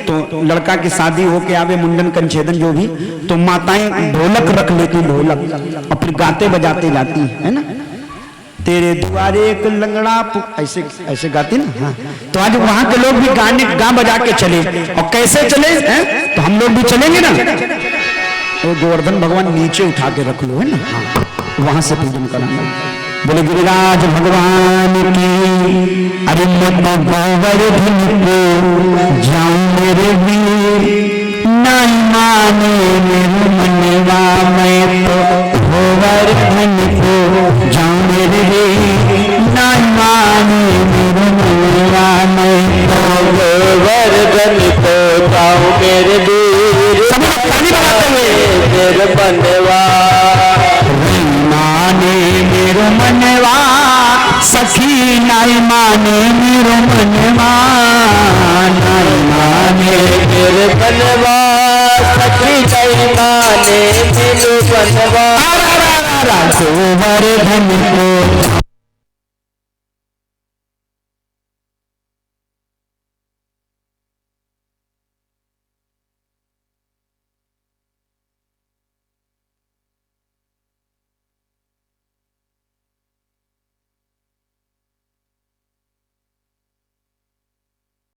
तो लड़का की शादी हो के आवे मुंडन कंछेदन जो भी तो माताएं ढोलक रख लेती ढोलक और फिर गाते बजाते जाती है ना तेरे दुआरे एक लंगड़ा ऐसे ऐसे गाती ना। हाँ तो आज वहां के लोग भी गाने गा बजा के चले और कैसे चले तो हम लोग भी चलेंगे ना तो गोवर्धन भगवान नीचे उठा के रख लो है ना। हाँ वहां से पूजन कराना। बोले गिरिराज भगवान की अरे मैं गोवर्धन को जाऊं मेरे वीर नहीं माने मेरे मनवा मैं तो गोवर्धन को जाऊं मेरे वीर नहीं माने मेरे मनवा मैं तो गोवर्धन को जाऊं मेरे वीर मेरे बनवा माने मेरो मनवा सखी नाई माने मेरो मनवा नाई माने मेरे बनवा सखी नाई माने मेरो बनवा गोवर्धन को